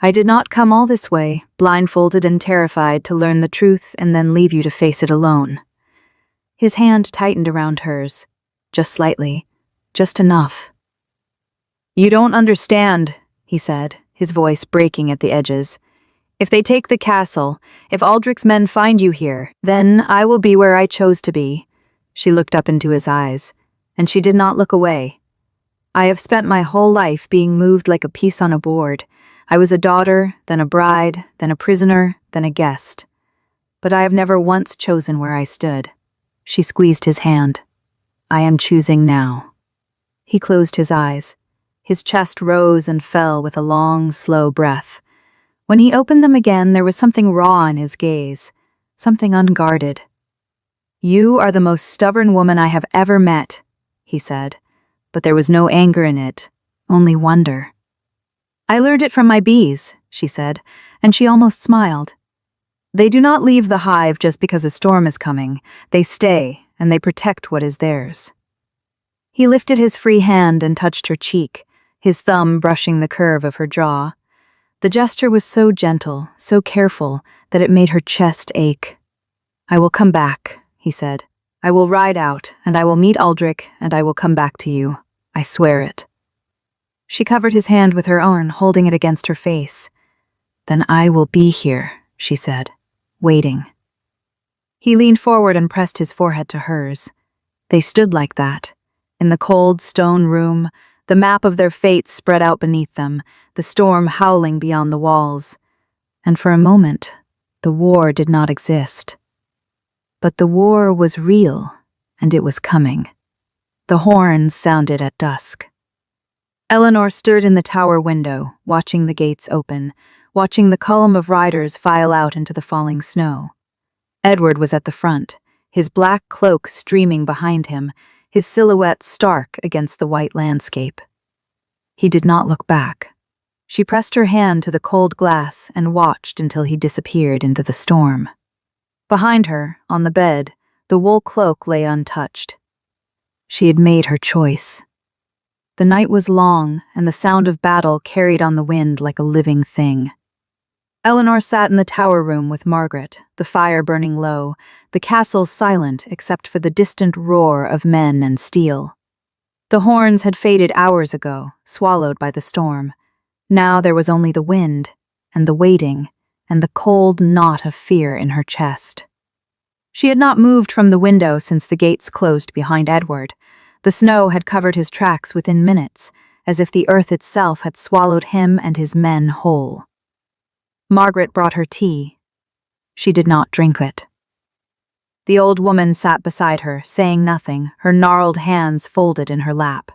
"I did not come all this way, blindfolded and terrified, to learn the truth and then leave you to face it alone." His hand tightened around hers, just slightly, just enough. "You don't understand," he said, his voice breaking at the edges. "If they take the castle, if Aldrich's men find you here, then I will be where I chose to be." She looked up into his eyes, and she did not look away. "I have spent my whole life being moved like a piece on a board. I was a daughter, then a bride, then a prisoner, then a guest. But I have never once chosen where I stood." She squeezed his hand. "I am choosing now." He closed his eyes. His chest rose and fell with a long, slow breath. When he opened them again, there was something raw in his gaze, something unguarded. "You are the most stubborn woman I have ever met," he said, but there was no anger in it, only wonder. "I learned it from my bees," she said, and she almost smiled. "They do not leave the hive just because a storm is coming. They stay, and they protect what is theirs." He lifted his free hand and touched her cheek, his thumb brushing the curve of her jaw. The gesture was so gentle, so careful, that it made her chest ache. "I will come back," he said. "I will ride out, and I will meet Aldrich, and I will come back to you. I swear it." She covered his hand with her own, holding it against her face. "Then I will be here," she said, waiting. He leaned forward and pressed his forehead to hers. They stood like that, in the cold stone room, the map of their fate spread out beneath them, the storm howling beyond the walls. And for a moment, the war did not exist. But the war was real, and it was coming. The horns sounded at dusk. Eleanor stood in the tower window, watching the gates open, watching the column of riders file out into the falling snow. Edward was at the front, his black cloak streaming behind him, his silhouette stark against the white landscape. He did not look back. She pressed her hand to the cold glass and watched until he disappeared into the storm. Behind her, on the bed, the wool cloak lay untouched. She had made her choice. The night was long, and the sound of battle carried on the wind like a living thing. Eleanor sat in the tower room with Margaret, the fire burning low, the castle silent except for the distant roar of men and steel. The horns had faded hours ago, swallowed by the storm. Now there was only the wind, and the waiting, and the cold knot of fear in her chest. She had not moved from the window since the gates closed behind Edward. The snow had covered his tracks within minutes, as if the earth itself had swallowed him and his men whole. Margaret brought her tea. She did not drink it. The old woman sat beside her, saying nothing, her gnarled hands folded in her lap.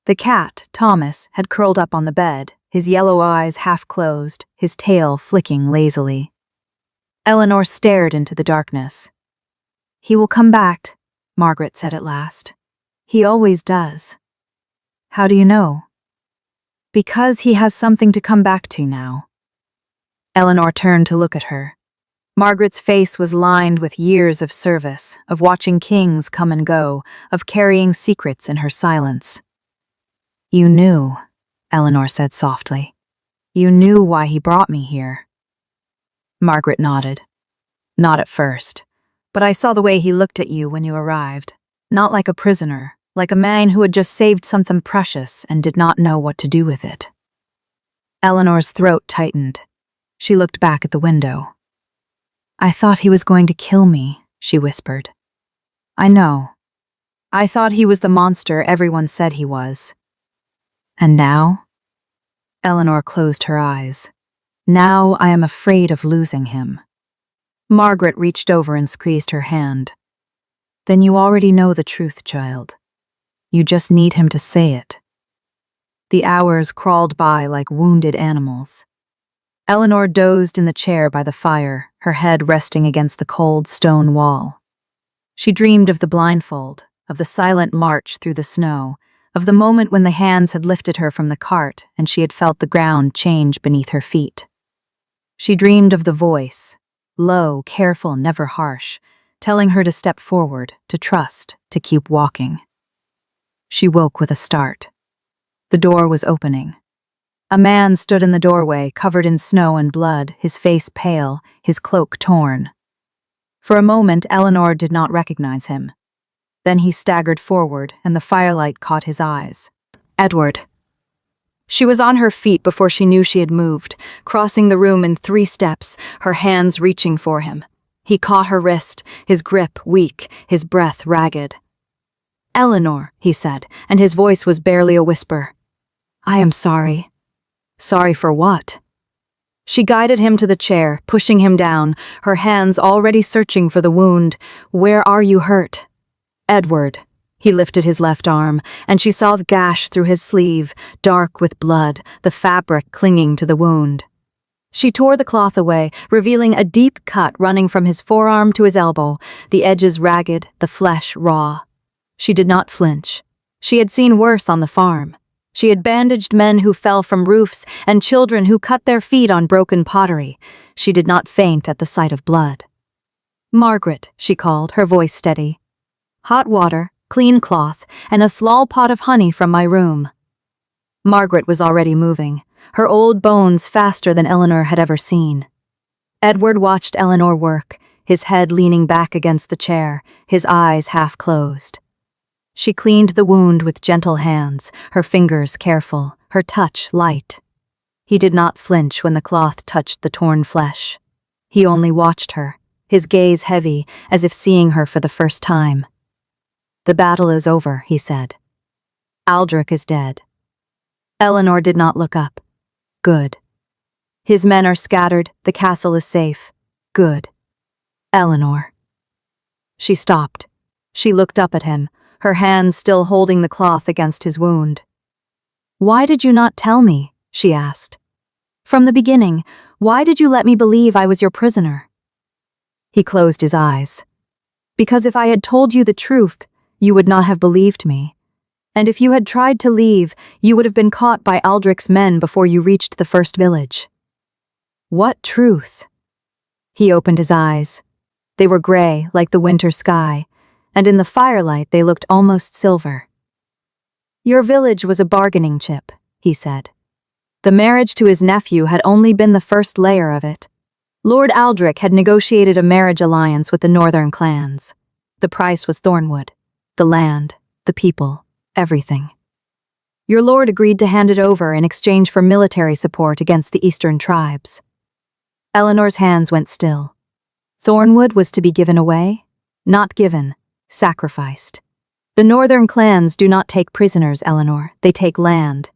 The cat, Thomas, had curled up on the bed, his yellow eyes half closed, his tail flicking lazily. Eleanor stared into the darkness. "He will come back," Margaret said at last. "He always does." "How do you know?" "Because he has something to come back to now." Eleanor turned to look at her. Margaret's face was lined with years of service, of watching kings come and go, of carrying secrets in her silence. "You knew," Eleanor said softly. "You knew why he brought me here." Margaret nodded. "Not at first, but I saw the way he looked at you when you arrived. Not like a prisoner, like a man who had just saved something precious and did not know what to do with it." Eleanor's throat tightened. She looked back at the window. "I thought he was going to kill me," she whispered. "I know. I thought he was the monster everyone said he was. And now?" Eleanor closed her eyes. "Now I am afraid of losing him." Margaret reached over and squeezed her hand. "Then you already know the truth, child. You just need him to say it." The hours crawled by like wounded animals. Eleanor dozed in the chair by the fire, her head resting against the cold stone wall. She dreamed of the blindfold, of the silent march through the snow, of the moment when the hands had lifted her from the cart and she had felt the ground change beneath her feet. She dreamed of the voice, low, careful, never harsh, telling her to step forward, to trust, to keep walking. She woke with a start. The door was opening. A man stood in the doorway, covered in snow and blood, his face pale, his cloak torn. For a moment, Eleanor did not recognize him. Then he staggered forward, and the firelight caught his eyes. Edward. She was on her feet before she knew she had moved, crossing the room in 3 steps, her hands reaching for him. He caught her wrist, his grip weak, his breath ragged. "Eleanor," he said, and his voice was barely a whisper. "I am sorry." "Sorry for what?" She guided him to the chair, pushing him down, her hands already searching for the wound. "Where are you hurt?" "Edward." He lifted his left arm, and she saw the gash through his sleeve, dark with blood, the fabric clinging to the wound. She tore the cloth away, revealing a deep cut running from his forearm to his elbow, the edges ragged, the flesh raw. She did not flinch. She had seen worse on the farm. She had bandaged men who fell from roofs and children who cut their feet on broken pottery. She did not faint at the sight of blood. "Margaret," she called, her voice steady. "Hot water, clean cloth, and a small pot of honey from my room." Margaret was already moving, her old bones faster than Eleanor had ever seen. Edward watched Eleanor work, his head leaning back against the chair, his eyes half closed. She cleaned the wound with gentle hands, her fingers careful, her touch light. He did not flinch when the cloth touched the torn flesh. He only watched her, his gaze heavy, as if seeing her for the first time. "The battle is over," he said. "Aldrich is dead." Eleanor did not look up. "Good." "His men are scattered, the castle is safe." "Good." "Eleanor." She stopped. She looked up at him, her hands still holding the cloth against his wound. "Why did you not tell me?" she asked. "From the beginning, why did you let me believe I was your prisoner?" He closed his eyes. "Because if I had told you the truth, you would not have believed me. And if you had tried to leave, you would have been caught by Aldrich's men before you reached the first village." "What truth?" He opened his eyes. They were gray, like the winter sky, and in the firelight they looked almost silver. "Your village was a bargaining chip," he said. The marriage to his nephew had only been the first layer of it. Lord Aldrich had negotiated a marriage alliance with the northern clans. The price was Thornwood, the land, the people, everything. Your lord agreed to hand it over in exchange for military support against the eastern tribes. Eleanor's hands went still. Thornwood was to be given away? Not given, sacrificed. The northern clans do not take prisoners, Eleanor. They take land.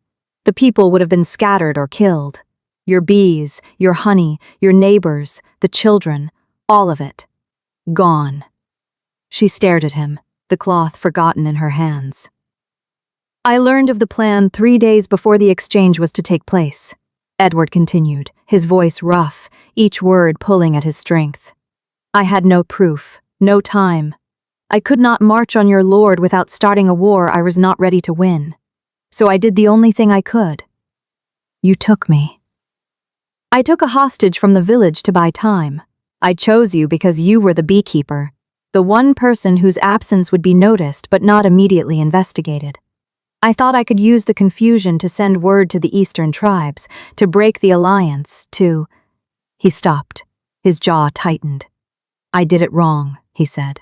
The people would have been scattered or killed. Your bees, your honey, your neighbors, the children, all of it. Gone. She stared at him, the cloth forgotten in her hands. "I learned of the plan 3 days before the exchange was to take place," Edward continued, his voice rough, each word pulling at his strength. "I had no proof, no time. I could not march on your lord without starting a war I was not ready to win. So I did the only thing I could. You took me. I took a hostage from the village to buy time. I chose you because you were the beekeeper, the one person whose absence would be noticed but not immediately investigated. I thought I could use the confusion to send word to the eastern tribes, to break the alliance, to—" He stopped. His jaw tightened. "I did it wrong," he said.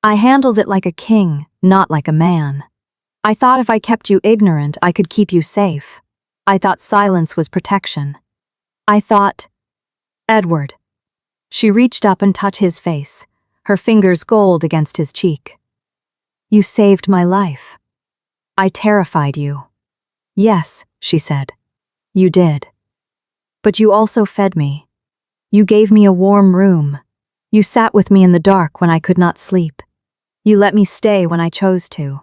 "I handled it like a king, not like a man. I thought if I kept you ignorant, I could keep you safe. I thought silence was protection. I thought—" "Edward." She reached up and touched his face, her fingers gold against his cheek. "You saved my life. I terrified you." "Yes," she said. "You did. But you also fed me. You gave me a warm room. You sat with me in the dark when I could not sleep. You let me stay when I chose to."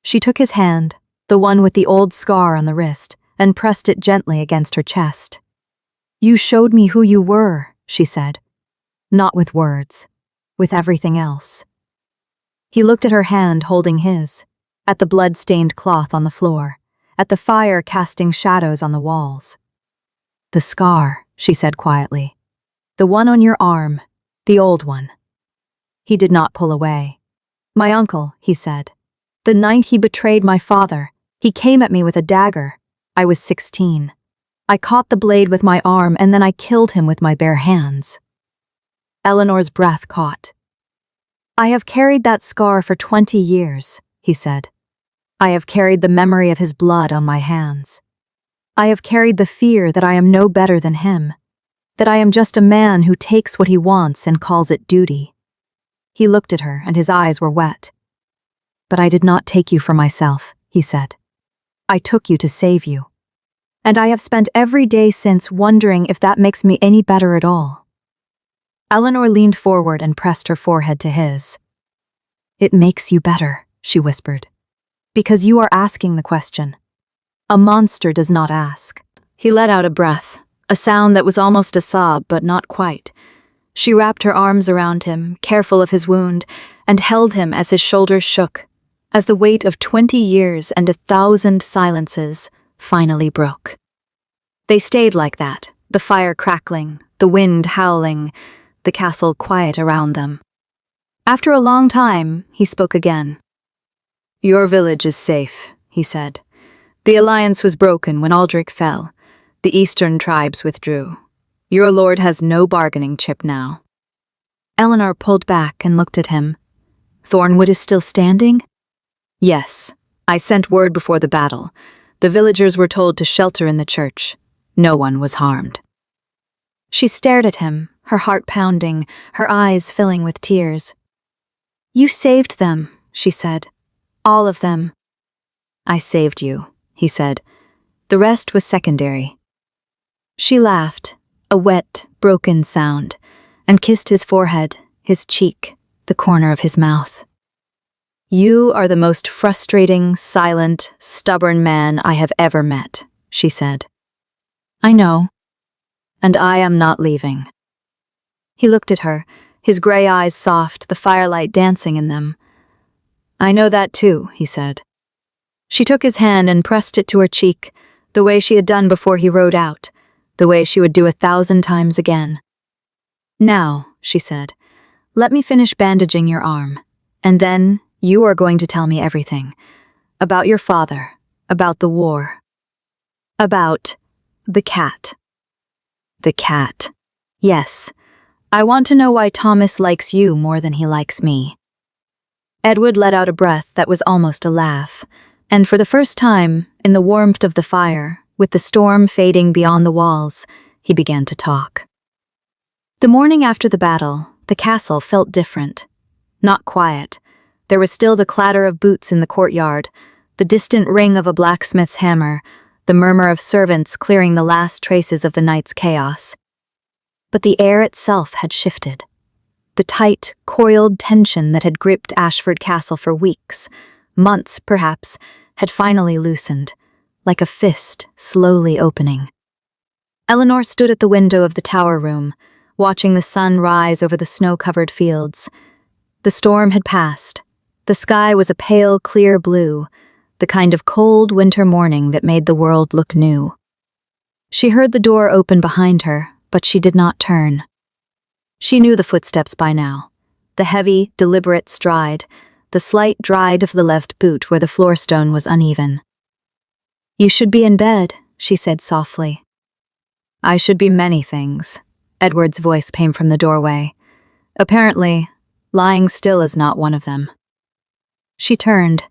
She took his hand, the one with the old scar on the wrist, and pressed it gently against her chest. "You showed me who you were," she said. "Not with words, with everything else." He looked at her hand holding his, at the blood-stained cloth on the floor, at the fire casting shadows on the walls. "The scar," she said quietly. "The one on your arm, the old one." He did not pull away. "My uncle," he said. "The night he betrayed my father, he came at me with a dagger. I was 16. I caught the blade with my arm and then I killed him with my bare hands." Eleanor's breath caught. "I have carried that scar for 20 years, he said. "I have carried the memory of his blood on my hands. I have carried the fear that I am no better than him, that I am just a man who takes what he wants and calls it duty." He looked at her and his eyes were wet. "But I did not take you for myself," he said. "I took you to save you. And I have spent every day since wondering if that makes me any better at all." Eleanor leaned forward and pressed her forehead to his. "It makes you better," she whispered. "Because you are asking the question. A monster does not ask." He let out a breath, a sound that was almost a sob, but not quite. She wrapped her arms around him, careful of his wound, and held him as his shoulders shook, as the weight of 20 years and 1,000 silences finally broke. They stayed like that, the fire crackling, the wind howling, the castle quiet around them. After a long time, he spoke again. "Your village is safe," he said. "The alliance was broken when Aldrich fell. The eastern tribes withdrew. Your lord has no bargaining chip now." Eleanor pulled back and looked at him. "Thornwood is still standing?" "Yes. I sent word before the battle. The villagers were told to shelter in the church. No one was harmed." She stared at him, her heart pounding, her eyes filling with tears. "You saved them," she said. "All of them." "I saved you," he said. "The rest was secondary." She laughed, a wet, broken sound, and kissed his forehead, his cheek, the corner of his mouth. You are the most frustrating, silent, stubborn man I have ever met, she said. I know. And I am not leaving. He looked at her, his gray eyes soft, the firelight dancing in them. I know that too, he said. She took his hand and pressed it to her cheek, the way she had done before he rode out, the way she would do 1,000 times again. Now, she said, let me finish bandaging your arm, and then you are going to tell me everything. About your father, about the war. About the cat. The cat. Yes, I want to know why Thomas likes you more than he likes me. Edward let out a breath that was almost a laugh, and for the first time, in the warmth of the fire, with the storm fading beyond the walls, he began to talk. The morning after the battle, the castle felt different. Not quiet. There was still the clatter of boots in the courtyard, the distant ring of a blacksmith's hammer, the murmur of servants clearing the last traces of the night's chaos. But the air itself had shifted. The tight, coiled tension that had gripped Ashford Castle for weeks, months perhaps, had finally loosened, like a fist slowly opening. Eleanor stood at the window of the tower room, watching the sun rise over the snow-covered fields. The storm had passed. The sky was a pale, clear blue, the kind of cold winter morning that made the world look new. She heard the door open behind her, but she did not turn. She knew the footsteps by now, the heavy, deliberate stride, the slight dride of the left boot where the floorstone was uneven. You should be in bed, she said softly. I should be many things, Edward's voice came from the doorway. Apparently, lying still is not one of them. She turned.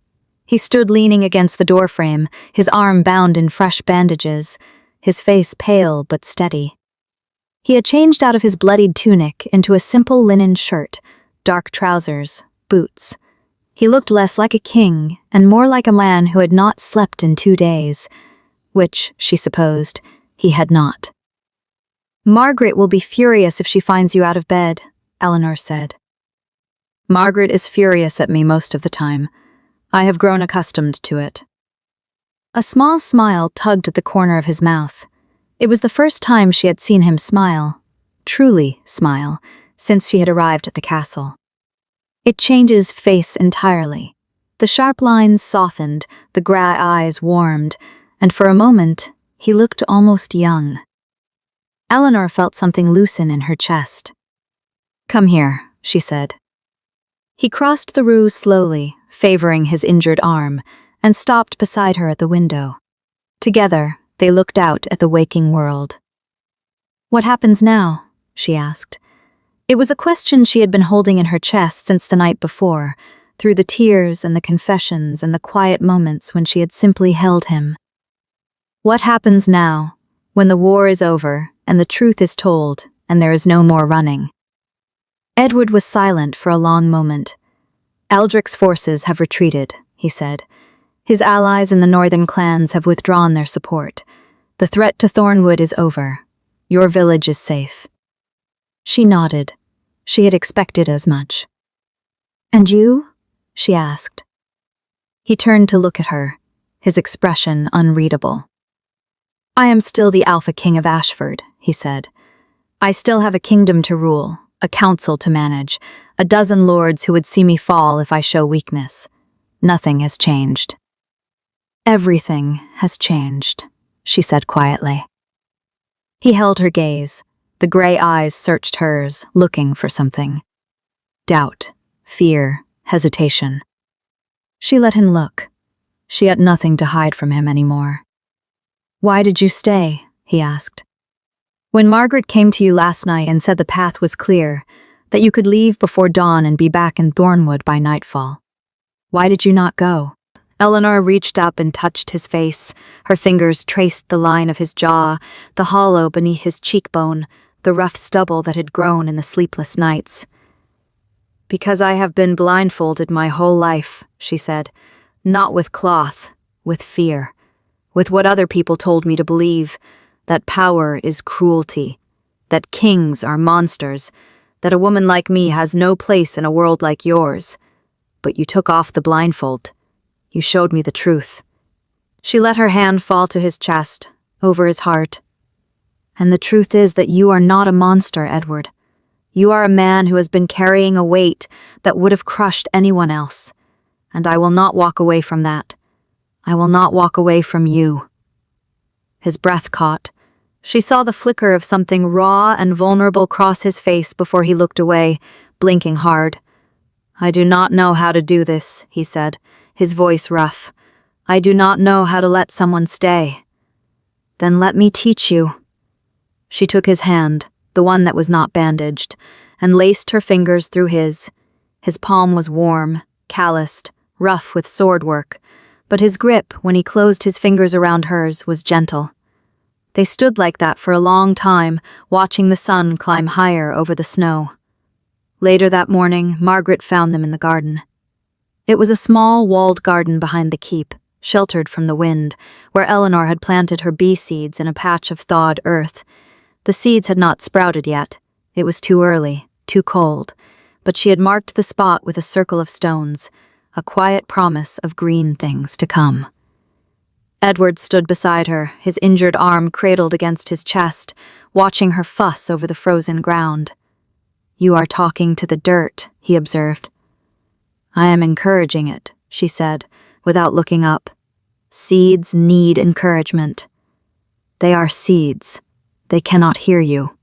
He stood leaning against the doorframe, his arm bound in fresh bandages, his face pale but steady. He had changed out of his bloodied tunic into a simple linen shirt, dark trousers, boots. He looked less like a king and more like a man who had not slept in 2 days, which, she supposed, he had not. Margaret will be furious if she finds you out of bed, Eleanor said. Margaret is furious at me most of the time. I have grown accustomed to it. A small smile tugged at the corner of his mouth. It was the first time she had seen him smile, truly smile, since she had arrived at the castle. It changed his face entirely. The sharp lines softened, the gray eyes warmed, and for a moment, he looked almost young. Eleanor felt something loosen in her chest. Come here, she said. He crossed the room slowly, favoring his injured arm, and stopped beside her at the window. Together, they looked out at the waking world. What happens now? She asked. It was a question she had been holding in her chest since the night before, through the tears and the confessions and the quiet moments when she had simply held him. What happens now, when the war is over and the truth is told and there is no more running? Edward was silent for a long moment. Aldrich's forces have retreated, he said. His allies in the northern clans have withdrawn their support. The threat to Thornwood is over. Your village is safe. She nodded. She had expected as much. And you? She asked. He turned to look at her, his expression unreadable. I am still the Alpha King of Ashford, he said. I still have a kingdom to rule, a council to manage, a dozen lords who would see me fall if I show weakness. Nothing has changed. Everything has changed, she said quietly. He held her gaze. The gray eyes searched hers, looking for something. Doubt, fear, hesitation. She let him look. She had nothing to hide from him anymore. Why did you stay? He asked. When Margaret came to you last night and said the path was clear, that you could leave before dawn and be back in Thornwood by nightfall. Why did you not go? Eleanor reached up and touched his face. Her fingers traced the line of his jaw, the hollow beneath his cheekbone, the rough stubble that had grown in the sleepless nights. Because I have been blindfolded my whole life, she said. Not with cloth, with fear. With what other people told me to believe, that power is cruelty, that kings are monsters, that a woman like me has no place in a world like yours. but you took off the blindfold. You showed me the truth." She let her hand fall to his chest, over his heart. "And the truth is that you are not a monster, Edward. You are a man who has been carrying a weight that would have crushed anyone else. And I will not walk away from that. I will not walk away from you." His breath caught. She saw the flicker of something raw and vulnerable cross his face before he looked away, blinking hard. "I do not know how to do this," he said, his voice rough. "I do not know how to let someone stay." "Then let me teach you." She took his hand, the one that was not bandaged, and laced her fingers through his. His palm was warm, calloused, rough with sword work, but his grip, when he closed his fingers around hers, was gentle. They stood like that for a long time, watching the sun climb higher over the snow. Later that morning, Margaret found them in the garden. It was a small, walled garden behind the keep, sheltered from the wind, where Eleanor had planted her bee seeds in a patch of thawed earth. The seeds had not sprouted yet. It was too early, too cold, but she had marked the spot with a circle of stones, a quiet promise of green things to come. Edward stood beside her, his injured arm cradled against his chest, watching her fuss over the frozen ground. "You are talking to the dirt," he observed. "I am encouraging it," she said, without looking up. "Seeds need encouragement. They are seeds. They cannot hear you."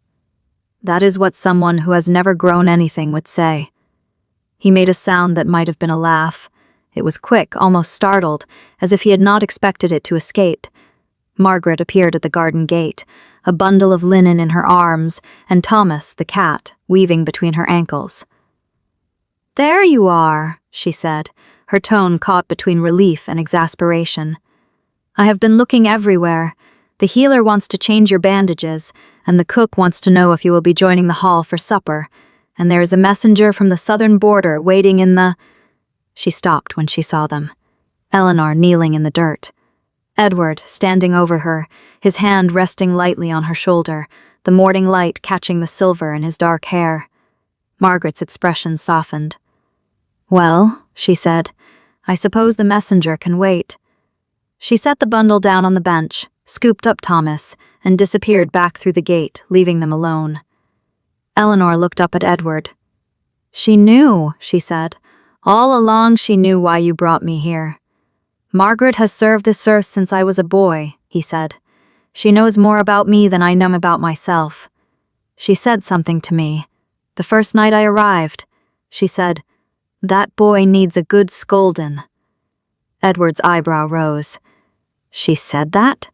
That is what someone who has never grown anything would say. He made a sound that might have been a laugh. It was quick, almost startled, as if he had not expected it to escape. Margaret appeared at the garden gate, a bundle of linen in her arms, and Thomas, the cat, weaving between her ankles. "There you are," she said, her tone caught between relief and exasperation. "I have been looking everywhere. The healer wants to change your bandages, and the cook wants to know if you will be joining the hall for supper, and there is a messenger from the southern border waiting in the—" She stopped when she saw them. Eleanor kneeling in the dirt. Edward standing over her, his hand resting lightly on her shoulder, the morning light catching the silver in his dark hair. Margaret's expression softened. "Well," she said, "I suppose the messenger can wait." She set the bundle down on the bench, scooped up Thomas, and disappeared back through the gate, leaving them alone. Eleanor looked up at Edward. "She knew," she said. "All along she knew why you brought me here." "Margaret has served this earth since I was a boy," he said. "She knows more about me than I know about myself. She said something to me. The first night I arrived, she said, 'That boy needs a good scoldin'.'" Edward's eyebrow rose. "She said that?"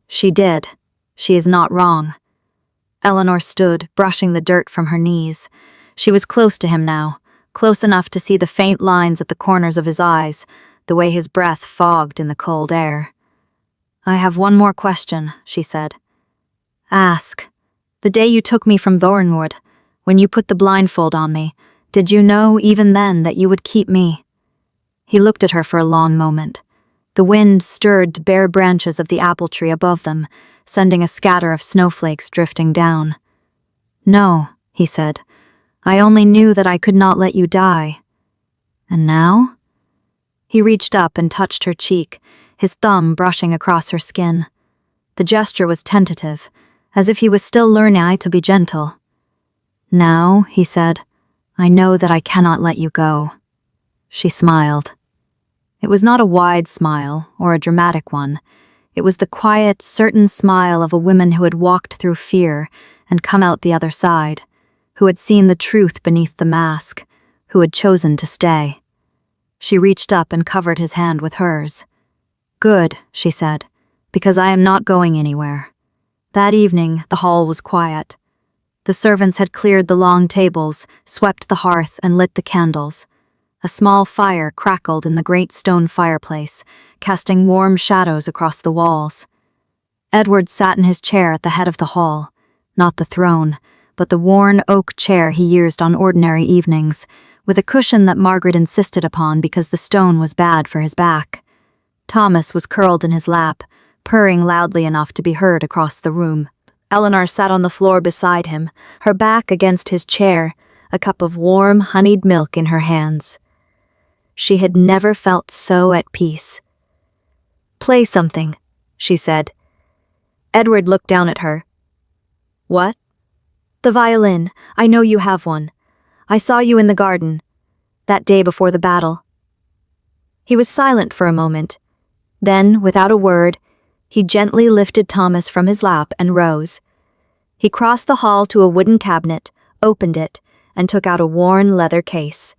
"She did. She is not wrong." Eleanor stood, brushing the dirt from her knees. She was close to him now, close enough to see the faint lines at the corners of his eyes, the way his breath fogged in the cold air. "I have one more question," she said. "Ask. The day you took me from Thornwood, when you put the blindfold on me, did you know even then that you would keep me?" He looked at her for a long moment. The wind stirred the bare branches of the apple tree above them, sending a scatter of snowflakes drifting down. "No," he said. "I only knew that I could not let you die." "And now?" He reached up and touched her cheek, his thumb brushing across her skin. The gesture was tentative, as if he was still learning to be gentle. "Now," he said, "I know that I cannot let you go." She smiled. It was not a wide smile or a dramatic one. It was the quiet, certain smile of a woman who had walked through fear and come out the other side, who had seen the truth beneath the mask, who had chosen to stay. She reached up and covered his hand with hers. "Good," she said, "because I am not going anywhere." That evening, the hall was quiet. The servants had cleared the long tables, swept the hearth, and lit the candles. A small fire crackled in the great stone fireplace, casting warm shadows across the walls. Edward sat in his chair at the head of the hall, not the throne, but the worn oak chair he used on ordinary evenings, with a cushion that Margaret insisted upon because the stone was bad for his back. Thomas was curled in his lap, purring loudly enough to be heard across the room. Eleanor sat on the floor beside him, her back against his chair, a cup of warm, honeyed milk in her hands. She had never felt so at peace. "Play something," she said. Edward looked down at her. "What?" "The violin. I know you have one. I saw you in the garden, that day before the battle." He was silent for a moment. Then, without a word, he gently lifted Thomas from his lap and rose. He crossed the hall to a wooden cabinet, opened it, and took out a worn leather case.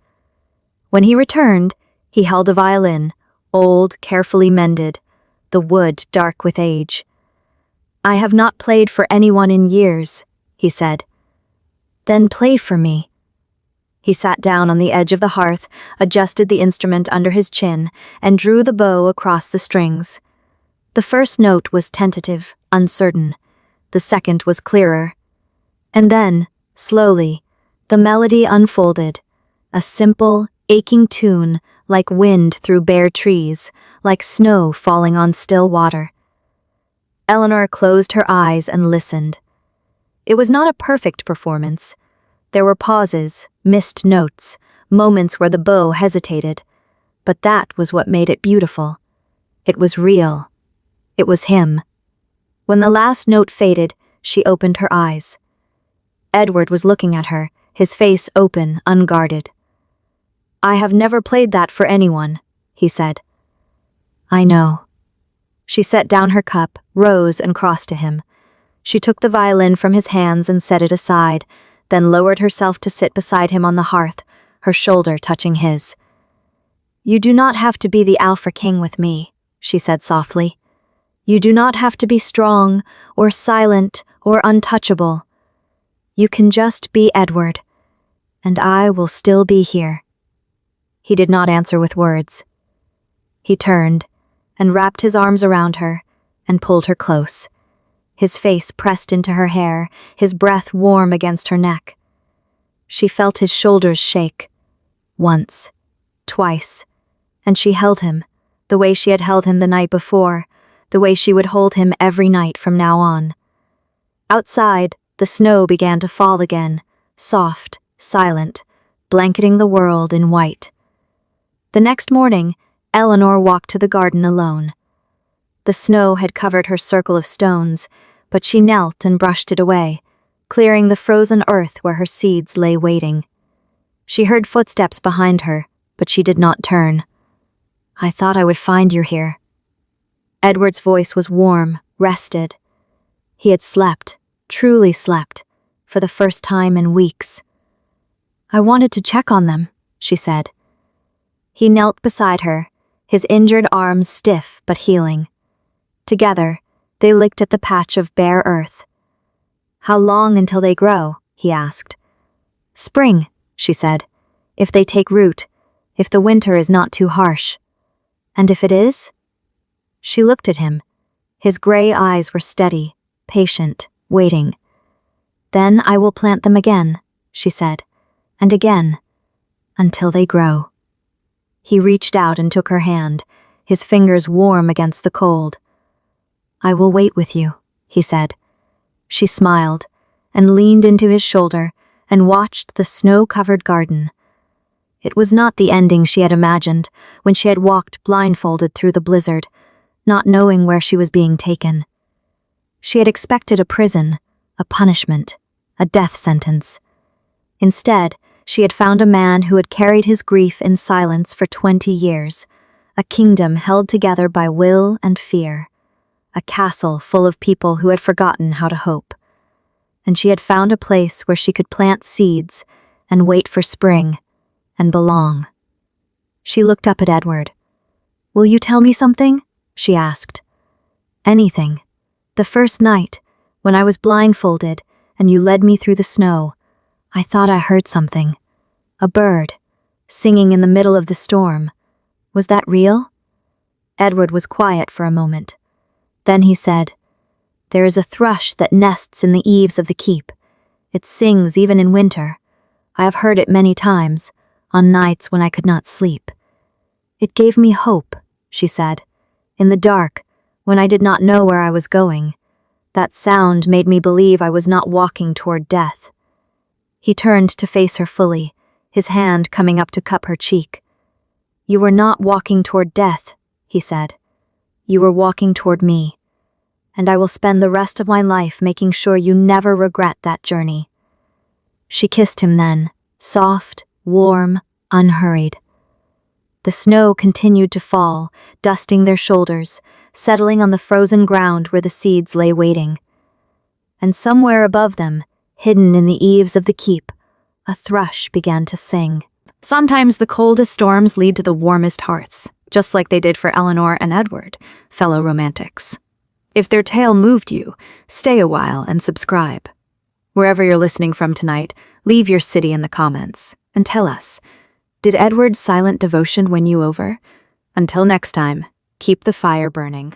When he returned, he held a violin, old, carefully mended, the wood dark with age. "I have not played for anyone in years," he said. "Then play for me." He sat down on the edge of the hearth, adjusted the instrument under his chin, and drew the bow across the strings. The first note was tentative, uncertain. The second was clearer. And then, slowly, the melody unfolded, a simple, aching tune like wind through bare trees, like snow falling on still water. Eleanor closed her eyes and listened. It was not a perfect performance. There were pauses, missed notes, moments where the bow hesitated. But that was what made it beautiful. It was real. It was him. When the last note faded, she opened her eyes. Edward was looking at her, his face open, unguarded. "I have never played that for anyone," he said. "I know." She set down her cup, rose, and crossed to him. She took the violin from his hands and set it aside, then lowered herself to sit beside him on the hearth, her shoulder touching his. "You do not have to be the Alpha King with me," she said softly. "You do not have to be strong, or silent, or untouchable. You can just be Edward, and I will still be here." He did not answer with words. He turned and wrapped his arms around her and pulled her close, his face pressed into her hair, his breath warm against her neck. She felt his shoulders shake. Once, twice, and she held him, the way she had held him the night before, the way she would hold him every night from now on. Outside, the snow began to fall again, soft, silent, blanketing the world in white. The next morning, Eleanor walked to the garden alone. The snow had covered her circle of stones, but she knelt and brushed it away, clearing the frozen earth where her seeds lay waiting. She heard footsteps behind her, but she did not turn. "I thought I would find you here." Edward's voice was warm, rested. He had slept, truly slept, for the first time in weeks. "I wanted to check on them," she said. He knelt beside her, his injured arms stiff but healing. Together, they looked at the patch of bare earth. "How long until they grow?" he asked. "Spring," she said, "if they take root, if the winter is not too harsh." "And if it is?" She looked at him. His gray eyes were steady, patient, waiting. "Then I will plant them again," she said, "and again, until they grow." He reached out and took her hand, his fingers warm against the cold. "I will wait with you," he said. She smiled and leaned into his shoulder and watched the snow-covered garden. It was not the ending she had imagined when she had walked blindfolded through the blizzard, not knowing where she was being taken. She had expected a prison, a punishment, a death sentence. Instead, she had found a man who had carried his grief in silence for 20 years, a kingdom held together by will and fear, a castle full of people who had forgotten how to hope. And she had found a place where she could plant seeds and wait for spring and belong. She looked up at Edward. "Will you tell me something?" she asked. "Anything. The first night, when I was blindfolded and you led me through the snow, I thought I heard something. A bird, singing in the middle of the storm. Was that real?" Edward was quiet for a moment. Then he said, "There is a thrush that nests in the eaves of the keep. It sings even in winter. I have heard it many times, on nights when I could not sleep. It gave me hope," she said. "In the dark, when I did not know where I was going. That sound made me believe I was not walking toward death." He turned to face her fully, his hand coming up to cup her cheek. "You were not walking toward death," he said. "You were walking toward me. And I will spend the rest of my life making sure you never regret that journey." She kissed him then, soft, warm, unhurried. The snow continued to fall, dusting their shoulders, settling on the frozen ground where the seeds lay waiting. And somewhere above them, hidden in the eaves of the keep, a thrush began to sing. Sometimes the coldest storms lead to the warmest hearts, just like they did for Eleanor and Edward, fellow romantics. If their tale moved you, stay a while and subscribe. Wherever you're listening from tonight, leave your city in the comments and tell us, did Edward's silent devotion win you over? Until next time, keep the fire burning.